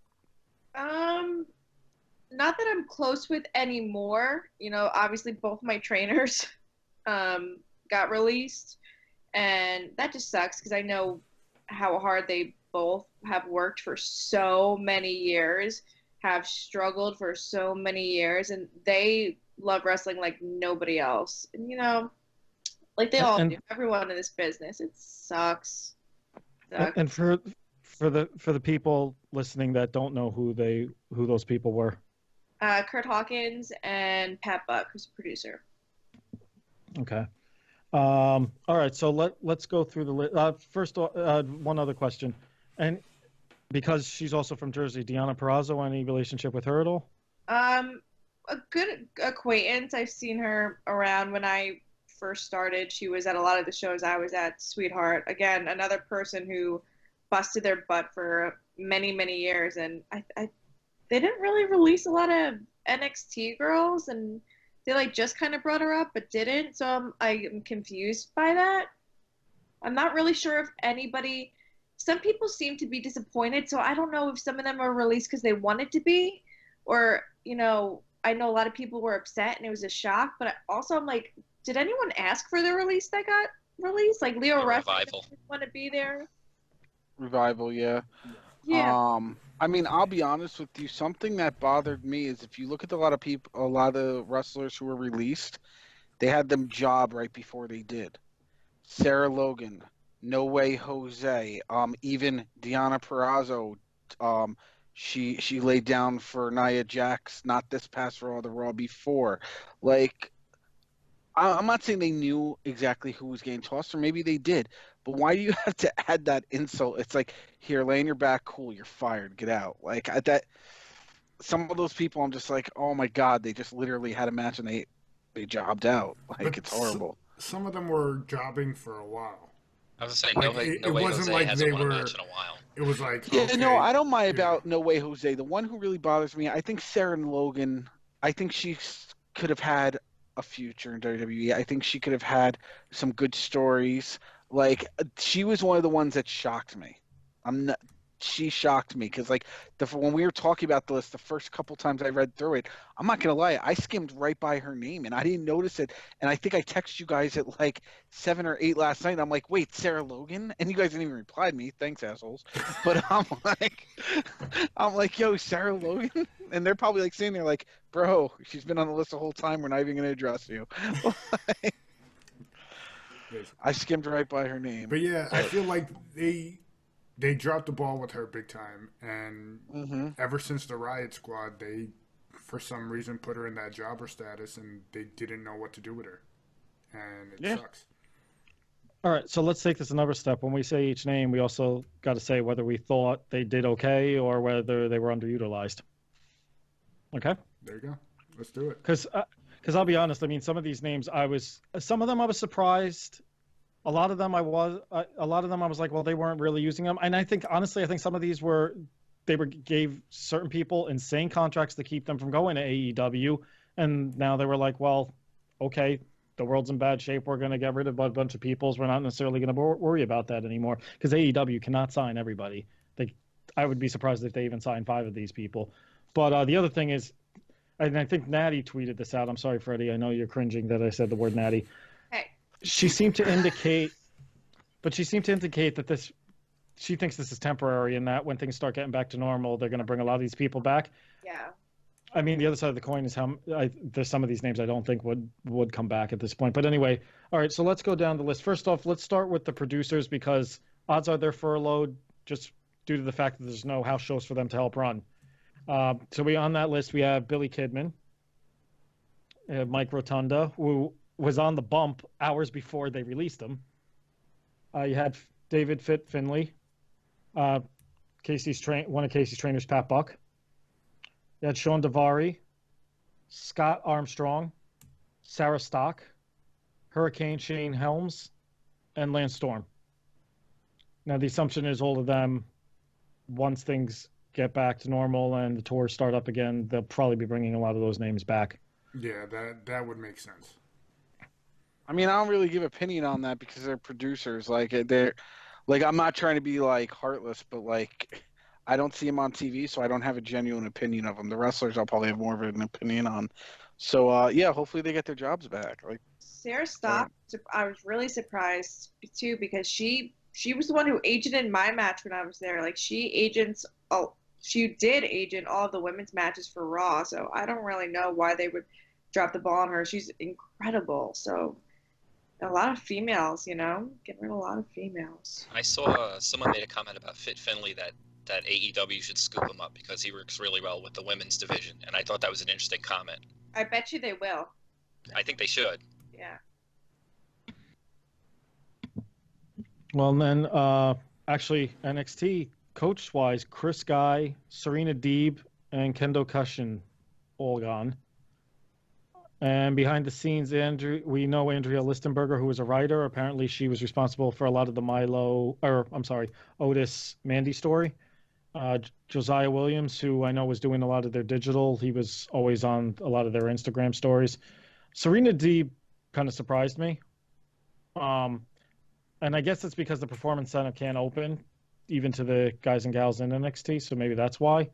Not that I'm close with anymore. You know, obviously both my trainers got released, and that just sucks because I know how hard they both have worked for so many years, have struggled for so many years, and they love wrestling like nobody else. And you know, like they all do. Everyone in this business, it sucks. And for the people listening that don't know who those people were. Kurt Hawkins and Pat Buck, who's a producer. Okay. All right. So let's go through the list. First, one other question, and because she's also from Jersey, Deonna Purrazzo, any relationship with her at all? A good acquaintance. I've seen her around when I first started. She was at a lot of the shows I was at. Sweetheart, again, another person who busted their butt for many, many years, and they didn't really release a lot of NXT girls, and they like just kind of brought her up, but didn't. So I'm confused by that. I'm not really sure if anybody. Some people seem to be disappointed, so I don't know if some of them are released because they wanted to be, or you know, I know a lot of people were upset and it was a shock. But also, I'm like, did anyone ask for the release that got released? Like Leo Rush didn't want to be there. Revival, yeah. Yeah. I mean, I'll be honest with you. Something that bothered me is if you look at a lot of wrestlers who were released, they had them job right before they did. Sarah Logan, No Way Jose, even Deonna Purrazzo, she laid down for Nia Jax, not this past Raw, the Raw before. Like, I'm not saying they knew exactly who was getting tossed, or maybe they did, but why do you have to add that insult? It's like, here, lay on your back, cool, you're fired, get out. Like, some of those people, I'm just like, oh my God, they just literally had a match and they jobbed out. Like, but it's horrible. Some of them were jobbing for a while. I was saying, like, No Way Jose hasn't won a match in a while. It was like, yeah, okay, no, I don't mind about No Way Jose. The one who really bothers me, I think Sarah Logan, I think she could have had a future in WWE. I think she could have had some good stories. Like, she was one of the ones that shocked me. She shocked me because, like, when we were talking about the list, the first couple times I read through it, I'm not gonna lie, I skimmed right by her name and I didn't notice it. And I think I texted you guys at like 7 or 8 last night. And I'm like, wait, Sarah Logan? And you guys didn't even reply to me. Thanks, assholes. But I'm like, yo, Sarah Logan? And they're probably like sitting there like, bro, she's been on the list the whole time. We're not even gonna address you. I skimmed right by her name. But yeah, I feel like they dropped the ball with her big time, and ever since the Riot Squad, they, for some reason, put her in that jobber status, and they didn't know what to do with her, and it sucks. All right, so let's take this another step. When we say each name, we also got to say whether we thought they did okay or whether they were underutilized. Okay? There you go. Let's do it. Because I'll be honest, I mean, some of these names, some of them I was surprised. A lot of them I was like, well, they weren't really using them. And I think, honestly, some of these gave certain people insane contracts to keep them from going to AEW. And now they were like, well, okay, the world's in bad shape. We're going to get rid of a bunch of people. We're not necessarily going to worry about that anymore because AEW cannot sign everybody. I would be surprised if they even signed 5 of these people. But the other thing is, and I think Natty tweeted this out. I'm sorry, Freddie. I know you're cringing that I said the word Natty. She seemed to indicate that she thinks this is temporary and that when things start getting back to normal, they're going to bring a lot of these people back. Yeah. I mean, the other side of the coin is there's some of these names I don't think would come back at this point. But anyway, all right, so let's go down the list. First off, let's start with the producers because odds are they're furloughed just due to the fact that there's no house shows for them to help run. So on that list, we have Billy Kidman, Mike Rotunda, who was on the bump hours before they released him. You had David Finley, one of Casey's trainers, Pat Buck. You had Sean Daivari, Scott Armstrong, Sarah Stock, Hurricane Shane Helms, and Lance Storm. Now, the assumption is all of them, once things get back to normal and the tours start up again, they'll probably be bringing a lot of those names back. Yeah, that would make sense. I mean, I don't really give opinion on that because they're producers. Like they're Like, I'm not trying to be like heartless, but like, I don't see him on TV, so I don't have a genuine opinion of him. The wrestlers, I'll probably have more of an opinion on. So yeah, hopefully they get their jobs back. Like, Sarah Stock, I was really surprised too because she was the one who agented my match when I was there. Like she did agent all of the women's matches for Raw. So I don't really know why they would drop the ball on her. She's incredible. So a lot of females, getting rid of a lot of females. I saw someone made a comment about Fit Finley that AEW should scoop him up because he works really well with the women's division, and I thought that was an interesting comment. I bet you they will. I think they should. Yeah. Well, and then actually NXT coach-wise, Chris Guy, Serena Deeb, and Kendo Cushion all gone. And behind the scenes, we know Andrea Listenberger, who was a writer. Apparently, she was responsible for a lot of the Otis Mandy story. Josiah Williams, who I know was doing a lot of their digital. He was always on a lot of their Instagram stories. Serena Deeb kind of surprised me. And I guess it's because the Performance Center can't open, even to the guys and gals in NXT, so maybe that's why.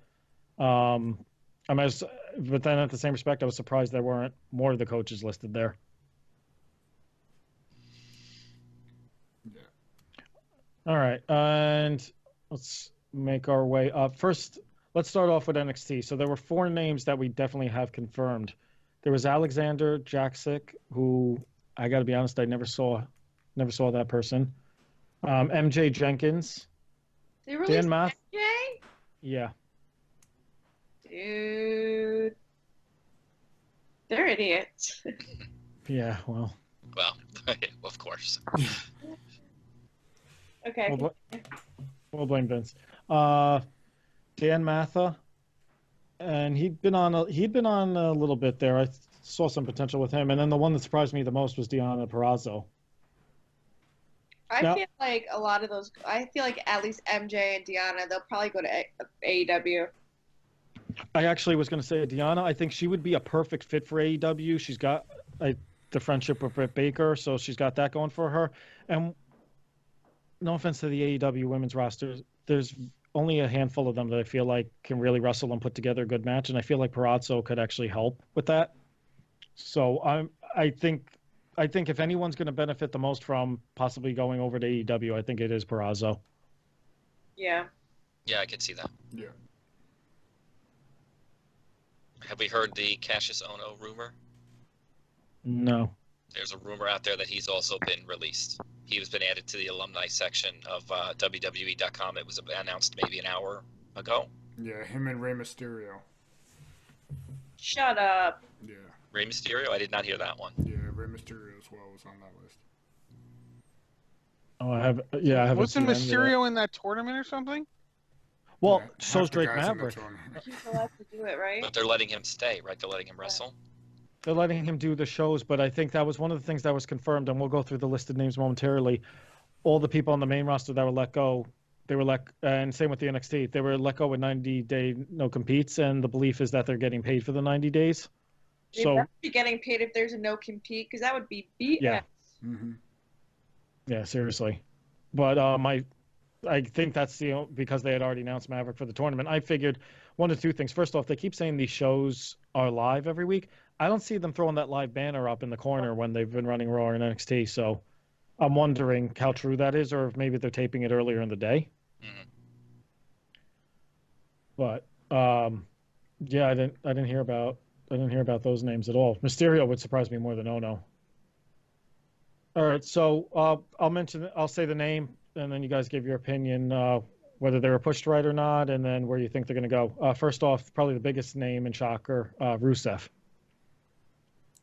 But then at the same respect, I was surprised there weren't more of the coaches listed there. Yeah. All right, and let's make our way up. First, let's start off with NXT. So there were 4 names that we definitely have confirmed. There was Alexander Jaksic, who I got to be honest, I never saw that person. MJ Jenkins. They released MJ? Yeah. Dude. They're idiots. Yeah, well. Well, of course. Okay. We'll blame Vince. Dan Matha, and he'd been on a little bit there. I saw some potential with him, and then the one that surprised me the most was Deonna Purrazzo. I feel like a lot of those. I feel like at least MJ and Deonna, they'll probably go to AEW. I actually was going to say Deonna. I think she would be a perfect fit for AEW. She's got the friendship with Britt Baker, so she's got that going for her. And no offense to the AEW women's roster, there's only a handful of them that I feel like can really wrestle and put together a good match, and I feel like Purrazzo could actually help with that. So I think if anyone's going to benefit the most from possibly going over to AEW, I think it is Purrazzo. Yeah. Yeah, I could see that. Yeah. Have we heard the Cassius Ono rumor? No. There's a rumor out there that he's also been released. He has been added to the alumni section of WWE.com. It was announced maybe an hour ago. Yeah, him and Rey Mysterio. Shut up. Yeah. Rey Mysterio? I did not hear that one. Yeah, Rey Mysterio as well was on that list. Oh, I have. Yeah, I have. Wasn't Mysterio in that tournament or something? Well, Yeah, so's half the Drake guys in the Maverick. tournament. He's allowed to do it, right? But they're letting him stay, right? They're letting him wrestle? They're letting him do the shows, but I think that was one of the things that was confirmed, and we'll go through the listed names momentarily. All the people on the main roster that were let go, and same with the NXT, they were let go with 90-day no competes, and the belief is that they're getting paid for the 90 days. They better be getting paid if there's a no compete, because that would be BS. Yeah. Mm-hmm. Yeah, seriously. But I think that's because they had already announced Maverick for the tournament. I figured one of two things. First off, they keep saying these shows are live every week. I don't see them throwing that live banner up in the corner when they've been running Raw and NXT. So I'm wondering how true that is, or if maybe they're taping it earlier in the day. Mm-hmm. But yeah, I didn't hear about those names at all. Mysterio would surprise me more than Ono. All right, so I'll say the name, and then you guys give your opinion, whether they were pushed right or not, and then where you think they're going to go. First off, probably the biggest name and shocker, Rusev.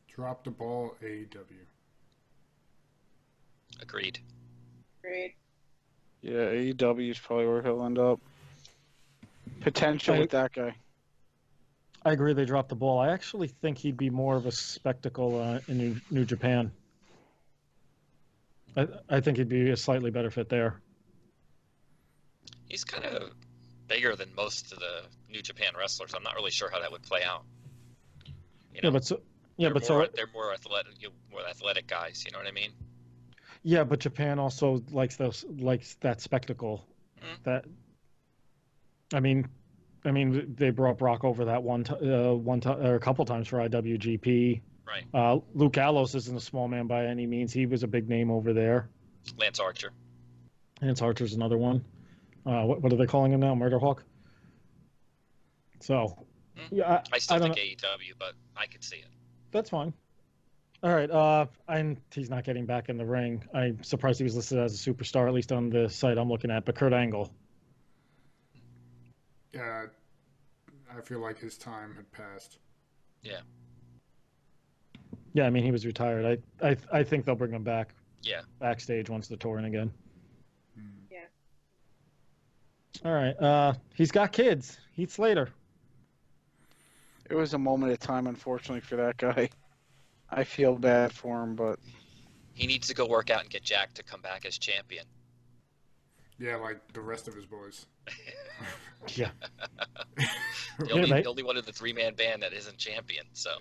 Drop the ball, AEW. Agreed. Yeah, AEW is probably where he'll end up. Potential with that guy. I agree they dropped the ball. I actually think he'd be more of a spectacle in New Japan. I think he'd be a slightly better fit there. He's kind of bigger than most of the New Japan wrestlers. I'm not really sure how that would play out. They're more athletic guys. You know what I mean? Yeah, but Japan also likes that spectacle. Mm. That I mean, they brought Brock over that one time or a couple times for IWGP. Right. Luke Gallows isn't a small man by any means. He was a big name over there. Lance Archer. Lance Archer's another one. What are they calling him now? Murder Hawk. So, yeah, I still I don't think know. AEW, but I could see it. That's fine. All right. And he's not getting back in the ring. I'm surprised he was listed as a superstar, at least on the site I'm looking at. But Kurt Angle. Yeah, I feel like his time had passed. Yeah. Yeah, I mean he was retired. I think they'll bring him back. Yeah. Backstage once they're touring again. Yeah. All right. He's got kids. Heath Slater. It was a moment of time, unfortunately, for that guy. I feel bad for him, but He needs to go work out and get Jack to come back as champion. Yeah, like the rest of his boys. Yeah. The only one of the three-man band that isn't champion. So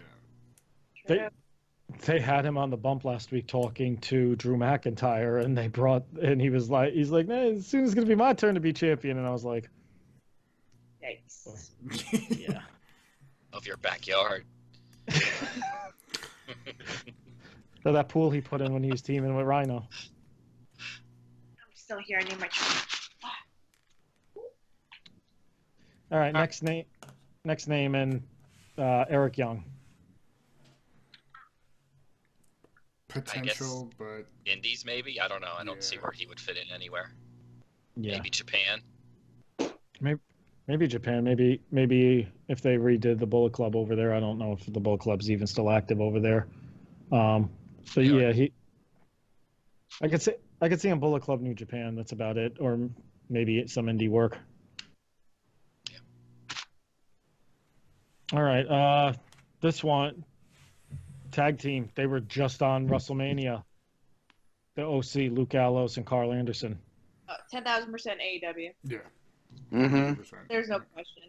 They had him on the bump last week talking to Drew McIntyre, and he's like, nah, as soon as it's gonna be my turn to be champion, and I was like, Yikes. yeah. of your backyard. So that pool he put in when he was teaming with Rhino. I'm still here. I need my charger. All right, next name, and Eric Young. Potential, but Indies, maybe? I don't know. I don't see Yeah. where he would fit in anywhere. Yeah, Maybe Japan. maybe Japan. Maybe if they redid the Bullet Club over there, I don't know if the Bullet Club's even still active over there. But They are. yeah, I could see him Bullet Club New Japan. That's about it, or maybe some indie work. Yeah. All right, this one tag team. They were just on WrestleMania. The OC, Luke Gallows and Carl Anderson. 10,000% AEW. yeah. mm-hmm. 100%. There's no question.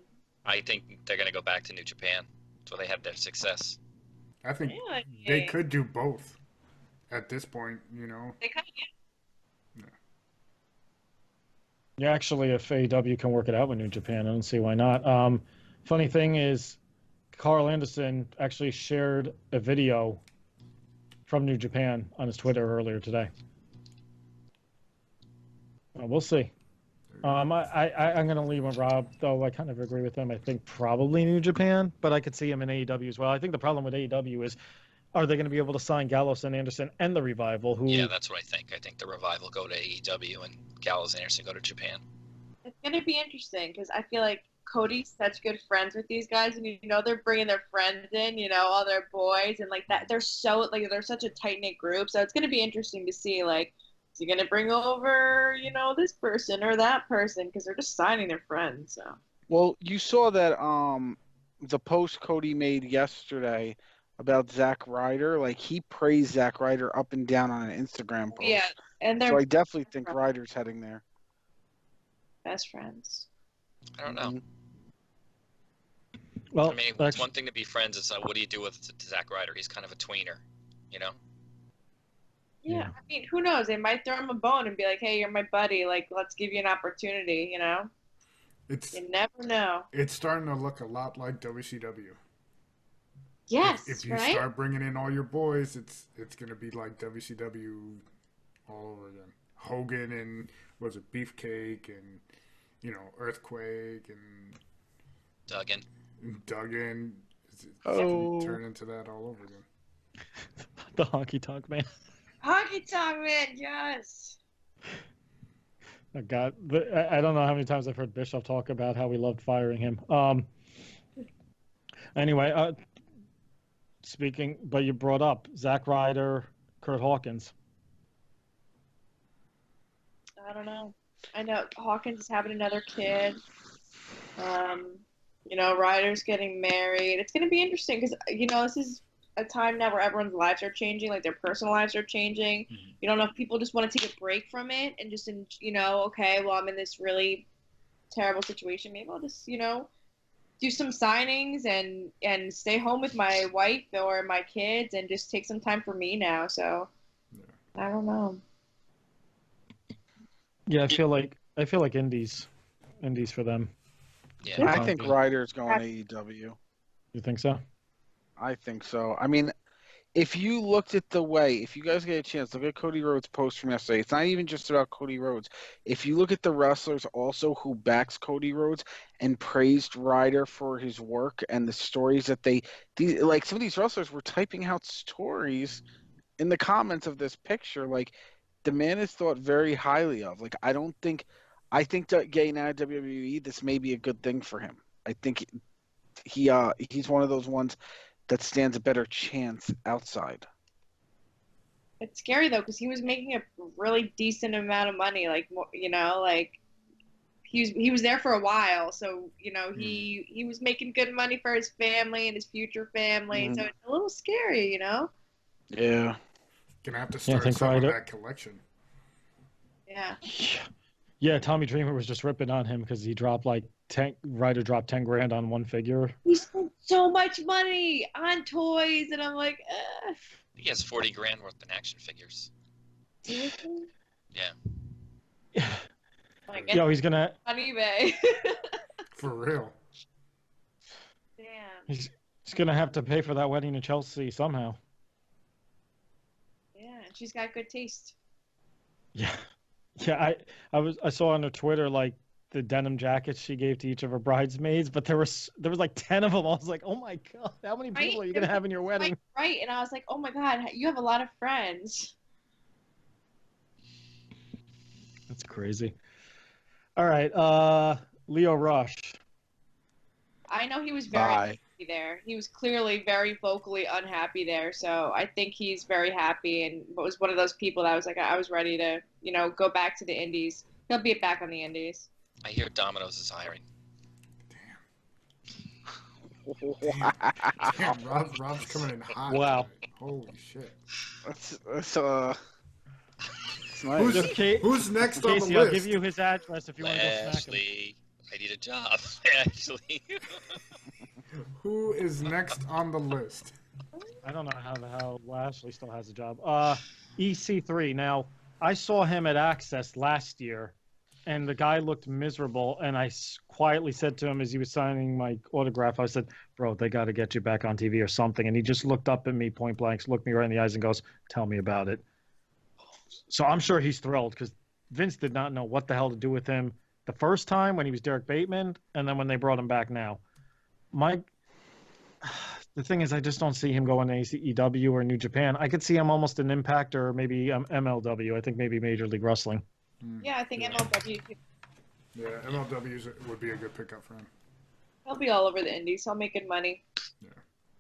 I think they're going to go back to New Japan. That's where they had their success. I think Yeah, they could do both at this point, you know. They kind of Yeah, actually, if AEW can work it out with New Japan, I don't see why not. Funny thing is, Carl Anderson actually shared a video from New Japan on his Twitter earlier today. We'll see. I'm going to leave with Rob, though I kind of agree with him. I think probably New Japan, but I could see him in AEW as well. I think the problem with AEW is, are they going to be able to sign Gallows and Anderson and the Revival? Who? Yeah, that's what I think. I think the Revival go to AEW and Gallows and Anderson go to Japan. It's going to be interesting because I feel like Cody's such good friends with these guys, and you know they're bringing their friends in, you know, all their boys, and like that they're such a tight knit group. So it's going to be interesting to see like, is he going to bring over, you know, this person or that person, because they're just signing their friends. So Well, you saw that the post Cody made yesterday about Zack Ryder. Like, he praised Zack Ryder up and down on an Instagram post. yeah, and they're So I definitely think Ryder's heading there. best friends. I don't know. Well, I mean, it's one thing to be friends. It's what do you do with Zack Ryder? He's kind of a tweener, you know? Yeah, I mean, who knows? They might throw him a bone and be like, "Hey, you're my buddy. Like, let's give you an opportunity." You know, you never know. It's starting to look a lot like WCW. Yes, If you right? start bringing in all your boys, it's gonna be like WCW all over again. Hogan and was it Beefcake and Earthquake and Duggan. It's gonna turn into that all over again. the Honky Tonk Man. Honky Tonk Man, yes. Oh, God, I don't know how many times I've heard Bischoff talk about how we loved firing him. Anyway, speaking, but you brought up Zack Ryder, Kurt Hawkins. I don't know. I know Hawkins is having another kid. Ryder's getting married. It's going to be interesting because, this is a time now where everyone's lives are changing, like their personal lives are changing. Mm-hmm. You don't know if people just want to take a break from it and just, okay, well, I'm in this really terrible situation. Maybe I'll just, do some signings and stay home with my wife or my kids and just take some time for me now. So, I don't know. Yeah, I feel like indies for them. Yeah. I think Ryder's going AEW. You think so? I think so. I mean, if you looked at if you guys get a chance, look at Cody Rhodes' post from yesterday. It's not even just about Cody Rhodes. If you look at the wrestlers also who backs Cody Rhodes and praised Ryder for his work and the stories that like some of these wrestlers were typing out stories in the comments of this picture. Like, the man is thought very highly of. Like, I think that getting out of WWE, this may be a good thing for him. I think he's one of those ones that stands a better chance outside. It's scary though, because he was making a really decent amount of money. Like, you know, like he was there for a while, so you know he was making good money for his family and his future family. So it's a little scary, you know. Yeah. Gonna have to start selling Ryder... that collection. Yeah. Yeah, Tommy Dreamer was just ripping on him because he dropped Ryder dropped 10 grand on one figure. He spent so much money on toys, and I'm like, He has 40 grand worth in action figures. seriously? Yeah. Like, Yo, he's gonna on eBay. For real. Damn. he's gonna have to pay for that wedding in Chelsea somehow. Yeah, and she's got good taste. Yeah. Yeah, I saw on her Twitter like the denim jackets she gave to each of her bridesmaids, but there was like 10 of them. I was like, oh my god, how many people are you gonna have in your wedding? Right, and I was like, oh my god, you have a lot of friends. That's crazy. All right, Leo Rush. I know he was very happy there. He was clearly very vocally unhappy there, so I think he's very happy and was one of those people that was like, I was ready to, you know, go back to the indies. He'll be back on the indies. I hear Domino's is hiring. Damn, Rob's coming in hot. Wow. Today. Holy shit. That's nice. Who's next on the Kasey, list? I'll give you his address if you want to go smack him. Ashley, I need a job. Ashley. Who is next on the list? I don't know how the hell Lashley still has a job. EC3. Now, I saw him at Access last year, and the guy looked miserable, and I quietly said to him as he was signing my autograph, I said, bro, they got to get you back on TV or something. And he just looked up at me point blank, looked me right in the eyes and goes, tell me about it. So I'm sure he's thrilled because Vince did not know what the hell to do with him the first time when he was Derek Bateman, and then when they brought him back now. The thing is, I just don't see him going to AEW or New Japan. I could see him almost in Impact or maybe MLW. I think maybe Major League Wrestling. Yeah, I think MLW too. Yeah, MLW would be a good pickup for him. He'll be all over the indies. He'll make good money. Yeah.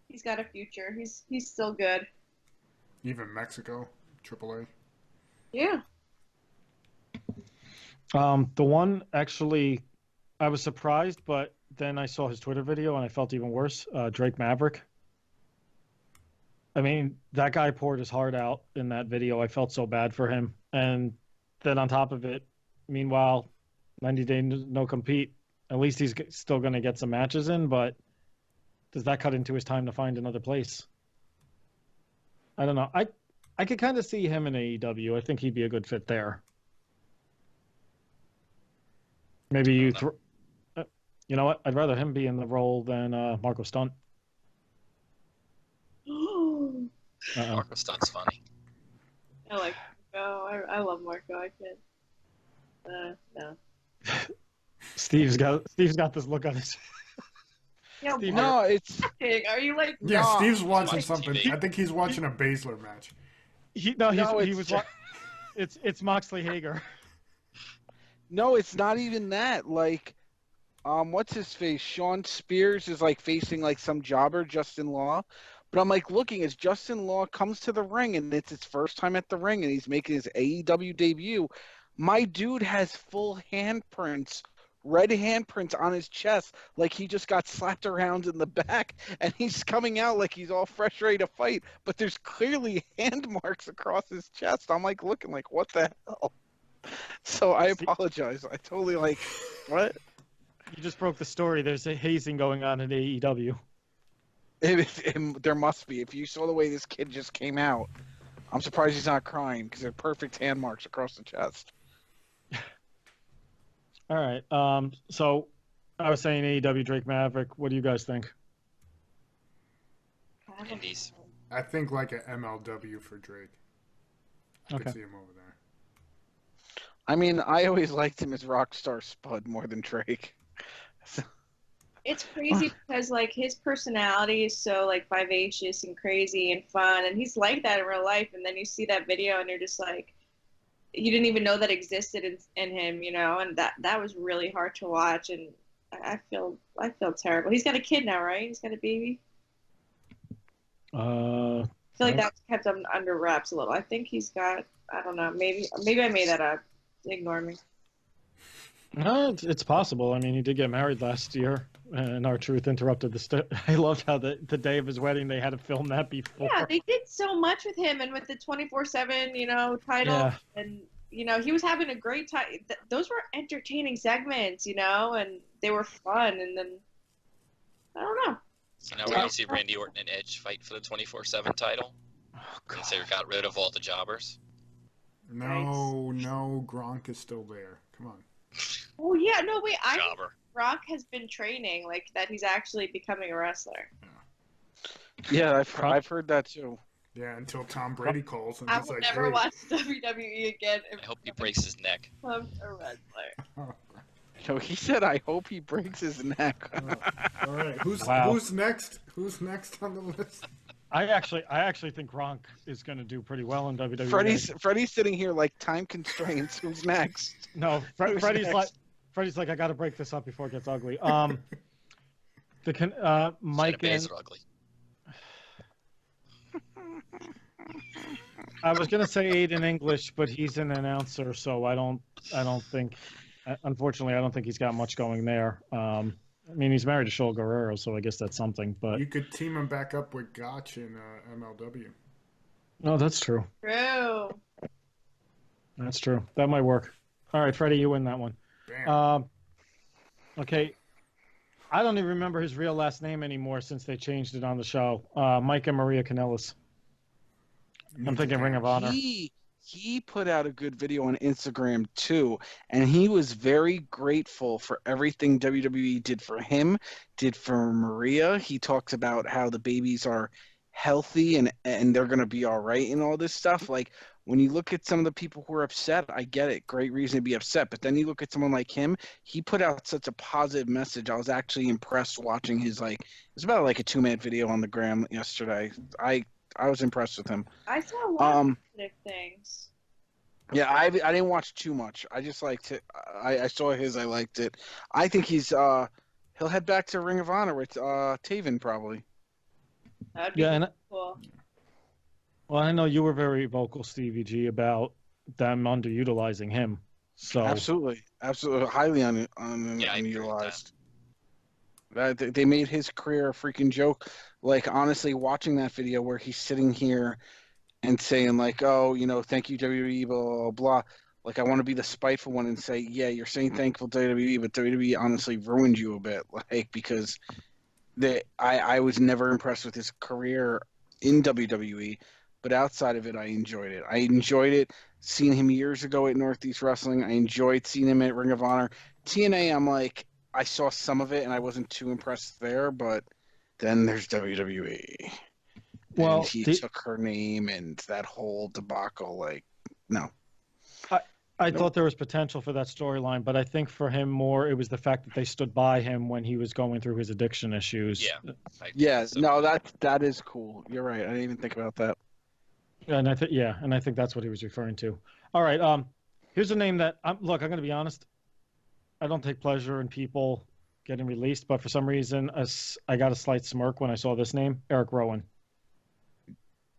He's got a future. He's still good. Even Mexico, AAA. Yeah. The one actually, I was surprised, but then I saw his Twitter video and I felt even worse. Drake Maverick. I mean, that guy poured his heart out in that video. I felt so bad for him. And then on top of it, meanwhile, 90-day no compete. At least he's still going to get some matches in, but does that cut into his time to find another place? I don't know. I could kind of see him in AEW. I think he'd be a good fit there. Maybe you know what? I'd rather him be in the role than Marco Stunt. Marco Stunt's funny. I like Marco. I love Marco. I can't. No. Steve's got this look on his. Yeah, Steve, no, it's. Are you like? Yeah, No. Steve's watching Watch something. TV. I think he's watching a Baszler match. It's Moxley Hager. No, it's not even that. Like, what's his face? Sean Spears is like facing like some jobber, Justin Law. But I'm like looking as Justin Law comes to the ring and it's his first time at the ring and he's making his AEW debut. My dude has full handprints, red handprints on his chest, like he just got slapped around in the back and he's coming out like he's all fresh ready to fight. But there's clearly hand marks across his chest. I'm like looking like, what the hell? So I apologize. I totally like, what? You just broke the story. There's a hazing going on in AEW. There must be. If you saw the way this kid just came out, I'm surprised he's not crying because they're perfect hand marks across the chest. All right. So I was saying AEW Drake Maverick. What do you guys think? Indies. I think like an MLW for Drake. I could see him over there. I mean, I always liked him as Rockstar Spud more than Drake. It's crazy because like his personality is so like vivacious and crazy and fun, and he's like that in real life. And then you see that video, and you're just like, you didn't even know that existed in him, you know. And that was really hard to watch. And I feel terrible. He's got a kid now, right? He's got a baby. I feel like that's kept him under wraps a little. I think he's got. I don't know. Maybe I made that up. Ignore me. No, it's possible. I mean, he did get married last year, and R-Truth interrupted the I loved how the day of his wedding, they had to film that before. Yeah, they did so much with him and with the 24/7, you know, title. Yeah. And, you know, he was having a great time. Those were entertaining segments, you know, and they were fun. And then, I don't know. So now we're going to see Randy Orton and Edge fight for the 24/7 title. Since they got rid of all the jobbers. No, Gronk is still there. Come on. Oh, yeah. No, wait. I think Jobber. Brock has been training, like, that he's actually becoming a wrestler. Yeah, I've heard that too. Yeah, until Tom Brady calls and I it's will like, never great. watch WWE again if I hope he breaks his neck. becomes a wrestler. So he said, "I hope he breaks his neck." All right, who's next? Who's next on the list? I actually think Gronk is going to do pretty well in WWE. Freddie's sitting here like time constraints. Who's next? No, Who's Freddie's next? like, I got to break this up before it gets ugly. Mike and are ugly. I was going to say Aiden English, but he's an announcer, so I don't think. Unfortunately, I don't think he's got much going there. I mean, he's married to Shoal Guerrero, so I guess that's something. But You could team him back up with Gotch in MLW. no, that's true. True. That's true. That might work. All right, Freddie, you win that one. Damn. Okay. I don't even remember his real last name anymore since they changed it on the show. Mike and Maria Kanellis. I'm thinking Ring of Honor. He put out a good video on Instagram too, and he was very grateful for everything WWE did for him, did for Maria. He talks about how the babies are healthy and they're going to be all right and all this stuff. Like, when you look at some of the people who are upset, I get it. Great reason to be upset. But then you look at someone like him, he put out such a positive message. I was actually impressed watching his, like, it's about like a 2-minute video on the gram yesterday. I was impressed with him. I saw a lot of positive things. Yeah, I didn't watch too much. I just liked it. I saw his. I liked it. I think he'll head back to Ring of Honor with Taven probably. That'd be cool. Well, I know you were very vocal, Stevie G, about them underutilizing him. So Absolutely, highly unutilized. They made his career a freaking joke. Like, honestly, watching that video where he's sitting here and saying, like, oh, you know, thank you, WWE, blah, blah, blah. Like, I want to be the spiteful one and say, yeah, you're saying thankful to WWE, but WWE honestly ruined you a bit. Like, because I was never impressed with his career in WWE, but outside of it, I enjoyed it. I enjoyed it seeing him years ago at Northeast Wrestling. I enjoyed seeing him at Ring of Honor. TNA, I'm like, I saw some of it and I wasn't too impressed there, but then there's WWE. Well, and he took her name and that whole debacle. Like, no. I thought there was potential for that storyline, but I think for him more, it was the fact that they stood by him when he was going through his addiction issues. Yeah. No, that is cool. You're right. I didn't even think about that. And I think that's what he was referring to. All right. Here's a name that I'm going to be honest. I don't take pleasure in people getting released, but for some reason, I got a slight smirk when I saw this name, Eric Rowan.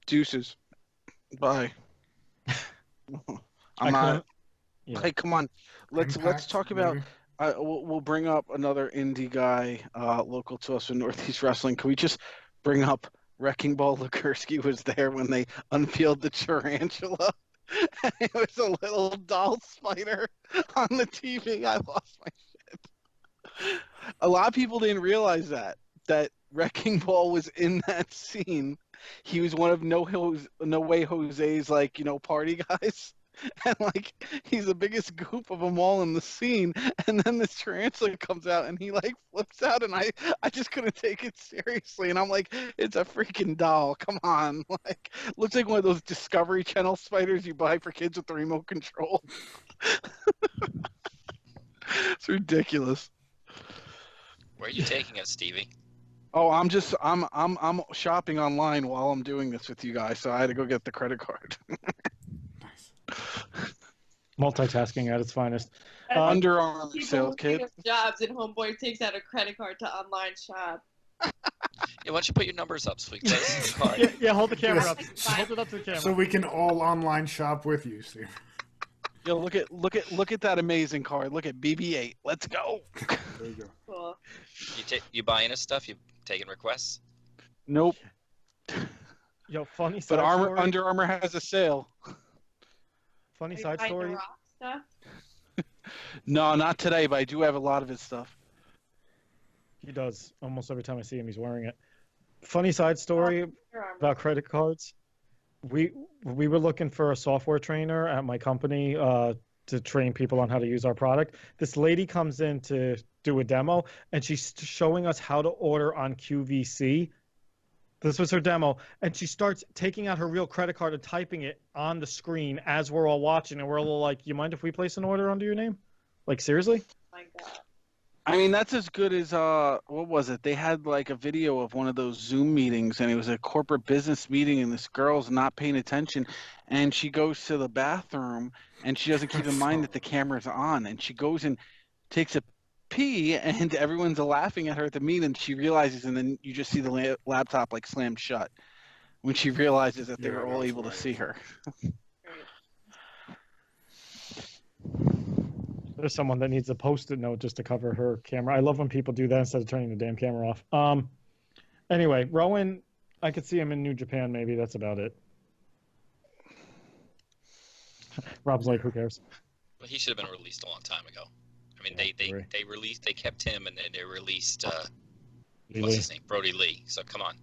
Deuces. Bye. I'm not. Yeah. Like, come on. Let's talk about. We'll bring up another indie guy local to us in Northeast Wrestling. Can we just bring up Wrecking Ball Ligursky was there when they unpeeled the tarantula? And it was a little doll spider on the TV. I lost my shit. A lot of people didn't realize that Wrecking Ball was in that scene. He was one of No Way Jose's, like, you know, party guys. and like he's the biggest goof of them all in the scene. And then this tarantula comes out, and he like flips out, and I just couldn't take it seriously. And I'm like, it's a freaking doll. Come on, like looks like one of those Discovery Channel spiders you buy for kids with the remote control. It's ridiculous. Where are you taking us, Stevie? Oh, I'm shopping online while I'm doing this with you guys, so I had to go get the credit card. Nice. Multitasking at its finest. Under Armour People sales looking kit. at jobs and homeboy takes out a credit card to online shop. Yeah, why don't you put your numbers up so we can see the card? Yeah, hold the camera up. Yes. Hold it up to the camera. So we can all online shop with you, Steve. Yo, look at that amazing card. Look at BB-8. Let's go. There you go. Cool. You buying us stuff? You taking requests? Nope. Yo, funny But side story. Under Armour has a sale. Funny Are you side buying story. The Rock stuff? No, not today, but I do have a lot of his stuff. He does. Almost every time I see him, he's wearing it. Funny side story Your Armour. about credit cards. We were looking for a software trainer at my company to train people on how to use our product. This lady comes in to do a demo, and she's showing us how to order on QVC. This was her demo, and she starts taking out her real credit card and typing it on the screen as we're all watching, and we're all like, "You mind if we place an order under your name?" Like, seriously? My God. I mean, that's as good as what was it? They had like a video of one of those Zoom meetings, and it was a corporate business meeting, and this girl's not paying attention, and she goes to the bathroom, and she doesn't keep in mind that the camera's on, and she goes and takes a pee, and everyone's laughing at her at the meeting, and she realizes, and then you just see the laptop like slammed shut when she realizes that they Yeah, were that all was able to hilarious. see her. Great. There's someone that needs a Post-it note just to cover her camera. I love when people do that instead of turning the damn camera off. Anyway, Rowan, I could see him in New Japan maybe. That's about it. Rob's like, who cares? Well, he should have been released a long time ago. I mean, Yeah, they kept him, and then they released Lee. what's his name, Brody Lee. So come on.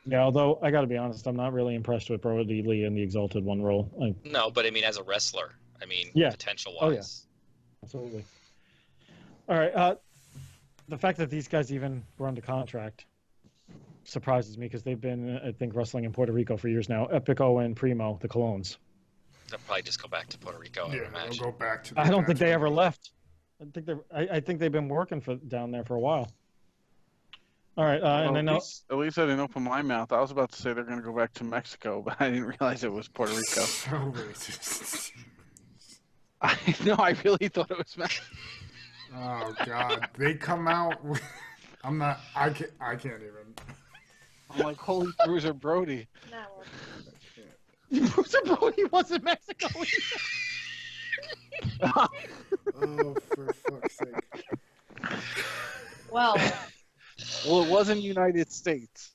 Yeah, although I got to be honest, I'm not really impressed with Brody Lee in the Exalted One role. No, but I mean, as a wrestler, I mean, Yeah. potential wise. Oh, yeah. Absolutely. All right. The fact that these guys even were under contract surprises me because they've been, I think, wrestling in Puerto Rico for years now. Epico and Primo, the Colognes. They'll probably just go back to Puerto Rico. I would Yeah, imagine. we'll go back to the I don't think they country. ever left. I think they've been working down there for a while. All right, and I know. At least I didn't open my mouth. I was about to say they're going to go back to Mexico, but I didn't realize it was Puerto Rico. So racist. I know. I really thought it was Mexico. Oh God, they come out. I'm not. I can't even. I'm like, holy Bruiser Brody. No. Bruiser Brody wasn't Mexico. Oh, for fuck's sake. Well, Well, it wasn't United States.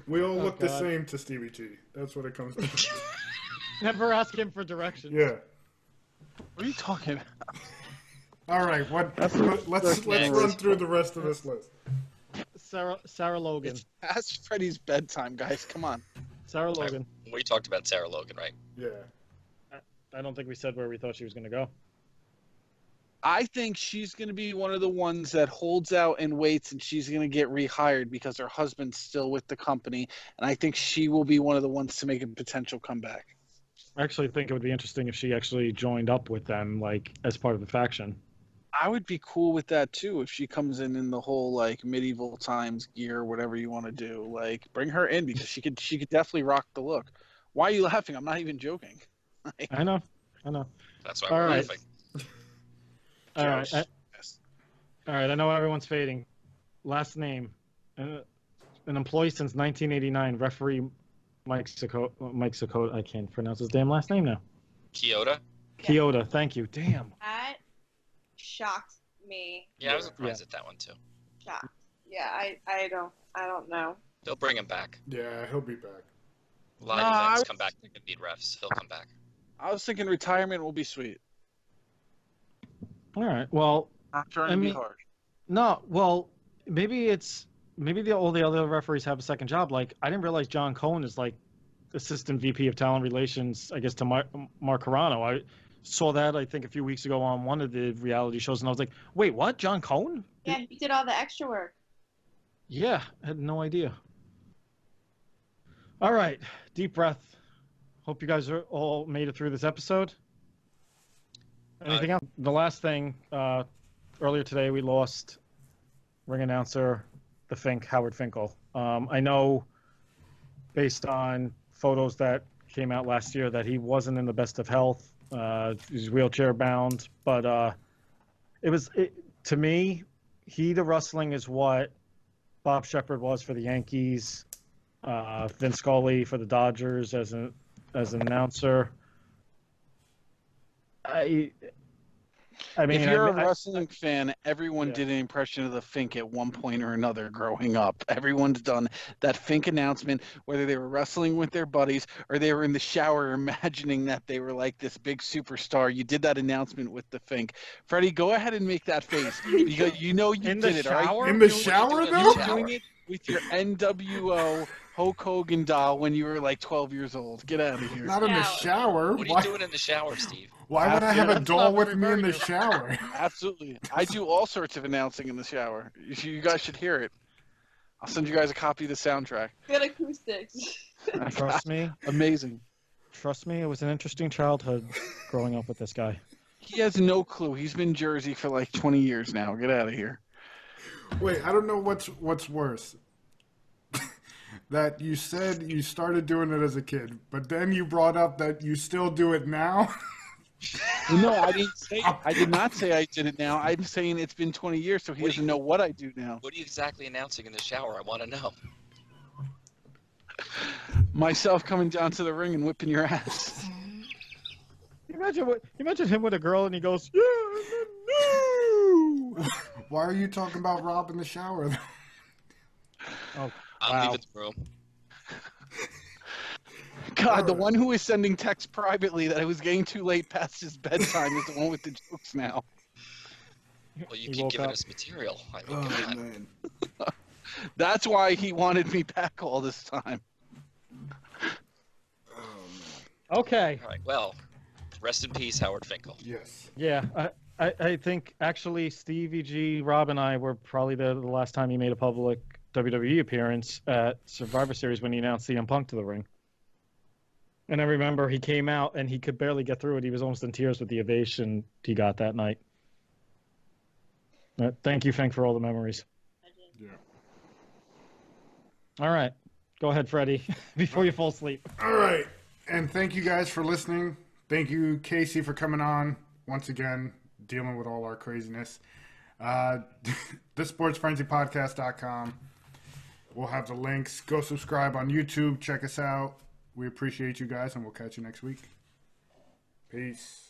We all Oh, look the God. same to Stevie G. That's what it comes down to. Never ask him for directions. Yeah. What are you talking about? All right. Let's run through the rest of this list. Sarah Logan. It's past Freddy's bedtime, guys. Come on. Sarah Logan. We talked about Sarah Logan, right? Yeah. I don't think we said where we thought she was going to go. I think she's going to be one of the ones that holds out and waits, and she's going to get rehired because her husband's still with the company. And I think she will be one of the ones to make a potential comeback. I actually think it would be interesting if she actually joined up with them, like, as part of the faction. I would be cool with that too if she comes in the whole like medieval times gear, whatever you want to do. Like, bring her in because she could definitely rock the look. Why are you laughing? I'm not even joking. I know. That's why All we're right. laughing. All right. All right. I know everyone's fading. Last name. An employee since 1989. Referee Mike Sakota. I can't pronounce his damn last name now. Kyoto? Kyoto. Thank you. Damn. that shocked me. Yeah, I was surprised at that one too. Shocked. Yeah, I don't know. They'll bring him back. Yeah, he'll be back. A lot of No, events I- come back that could need refs. He'll come back. I was thinking retirement will be sweet. All right. Well, Not trying I to be mean- hard. no. Well, maybe all the other referees have a second job. Like, I didn't realize John Cohen is like assistant VP of talent relations, I guess, to Mark Carano. I saw that, I think, a few weeks ago on one of the reality shows, and I was like, wait, what? John Cohn? Yeah, he did all the extra work. Yeah, I had no idea. All right, deep breath. Hope you guys are all made it through this episode. Anything else? The last thing, earlier today we lost ring announcer, Howard Finkel. I know, based on photos that came out last year, that he wasn't in the best of health. He's wheelchair bound, but to me, he to wrestling is what Bob Shepard was for the Yankees, Vince Scully for the Dodgers as an announcer. I mean, if you're a wrestling fan, everyone did an impression of the Fink at one point or another growing up. Everyone's done that Fink announcement, whether they were wrestling with their buddies or they were in the shower imagining that they were like this big superstar. You did that announcement with the Fink. Freddie, go ahead and make that face. You know you did it, right? In the shower, though? You were doing it with your NWO Hulk Hogan doll when you were like 12 years old. Get out of here. Not in the shower. What are you doing in the shower, Steve? Why would I have a doll with me in the shower? Absolutely. I do all sorts of announcing in the shower. You guys should hear it. I'll send you guys a copy of the soundtrack. Good acoustics. Trust me. Amazing. Trust me, it was an interesting childhood growing up with this guy. He has no clue. He's been Jersey for like 20 years now. Get out of here. Wait, I don't know what's worse. That you said you started doing it as a kid, but then you brought up that you still do it now. No, I did not say I did it now. I'm saying it's been 20 years, so he doesn't know what I do now. What are you exactly announcing in the shower? I want to know. Myself coming down to the ring and whipping your ass. Imagine him with a girl and he goes, yeah, no. Why are you talking about Rob in the shower? Oh, I'm leaving the room. God, the one who is sending texts privately that it was getting too late past his bedtime is the one with the jokes now. Well, you keep giving us material. I mean, come on. Man. That's why he wanted me back all this time. Okay. All right. Well, rest in peace, Howard Finkel. Yes. Yeah, I think actually Stevie G, Rob, and I were probably the last time he made a public WWE appearance at Survivor Series when he announced CM Punk to the ring. And I remember he came out and he could barely get through it. He was almost in tears with the ovation he got that night. Thank you, Fink, for all the memories. Yeah. All right. Go ahead, Freddie, before you fall asleep. All right. And thank you guys for listening. Thank you, Kasey, for coming on once again, dealing with all our craziness. TheSportsFrenzyPodcast.com. We'll have the links. Go subscribe on YouTube. Check us out. We appreciate you guys, and we'll catch you next week. Peace.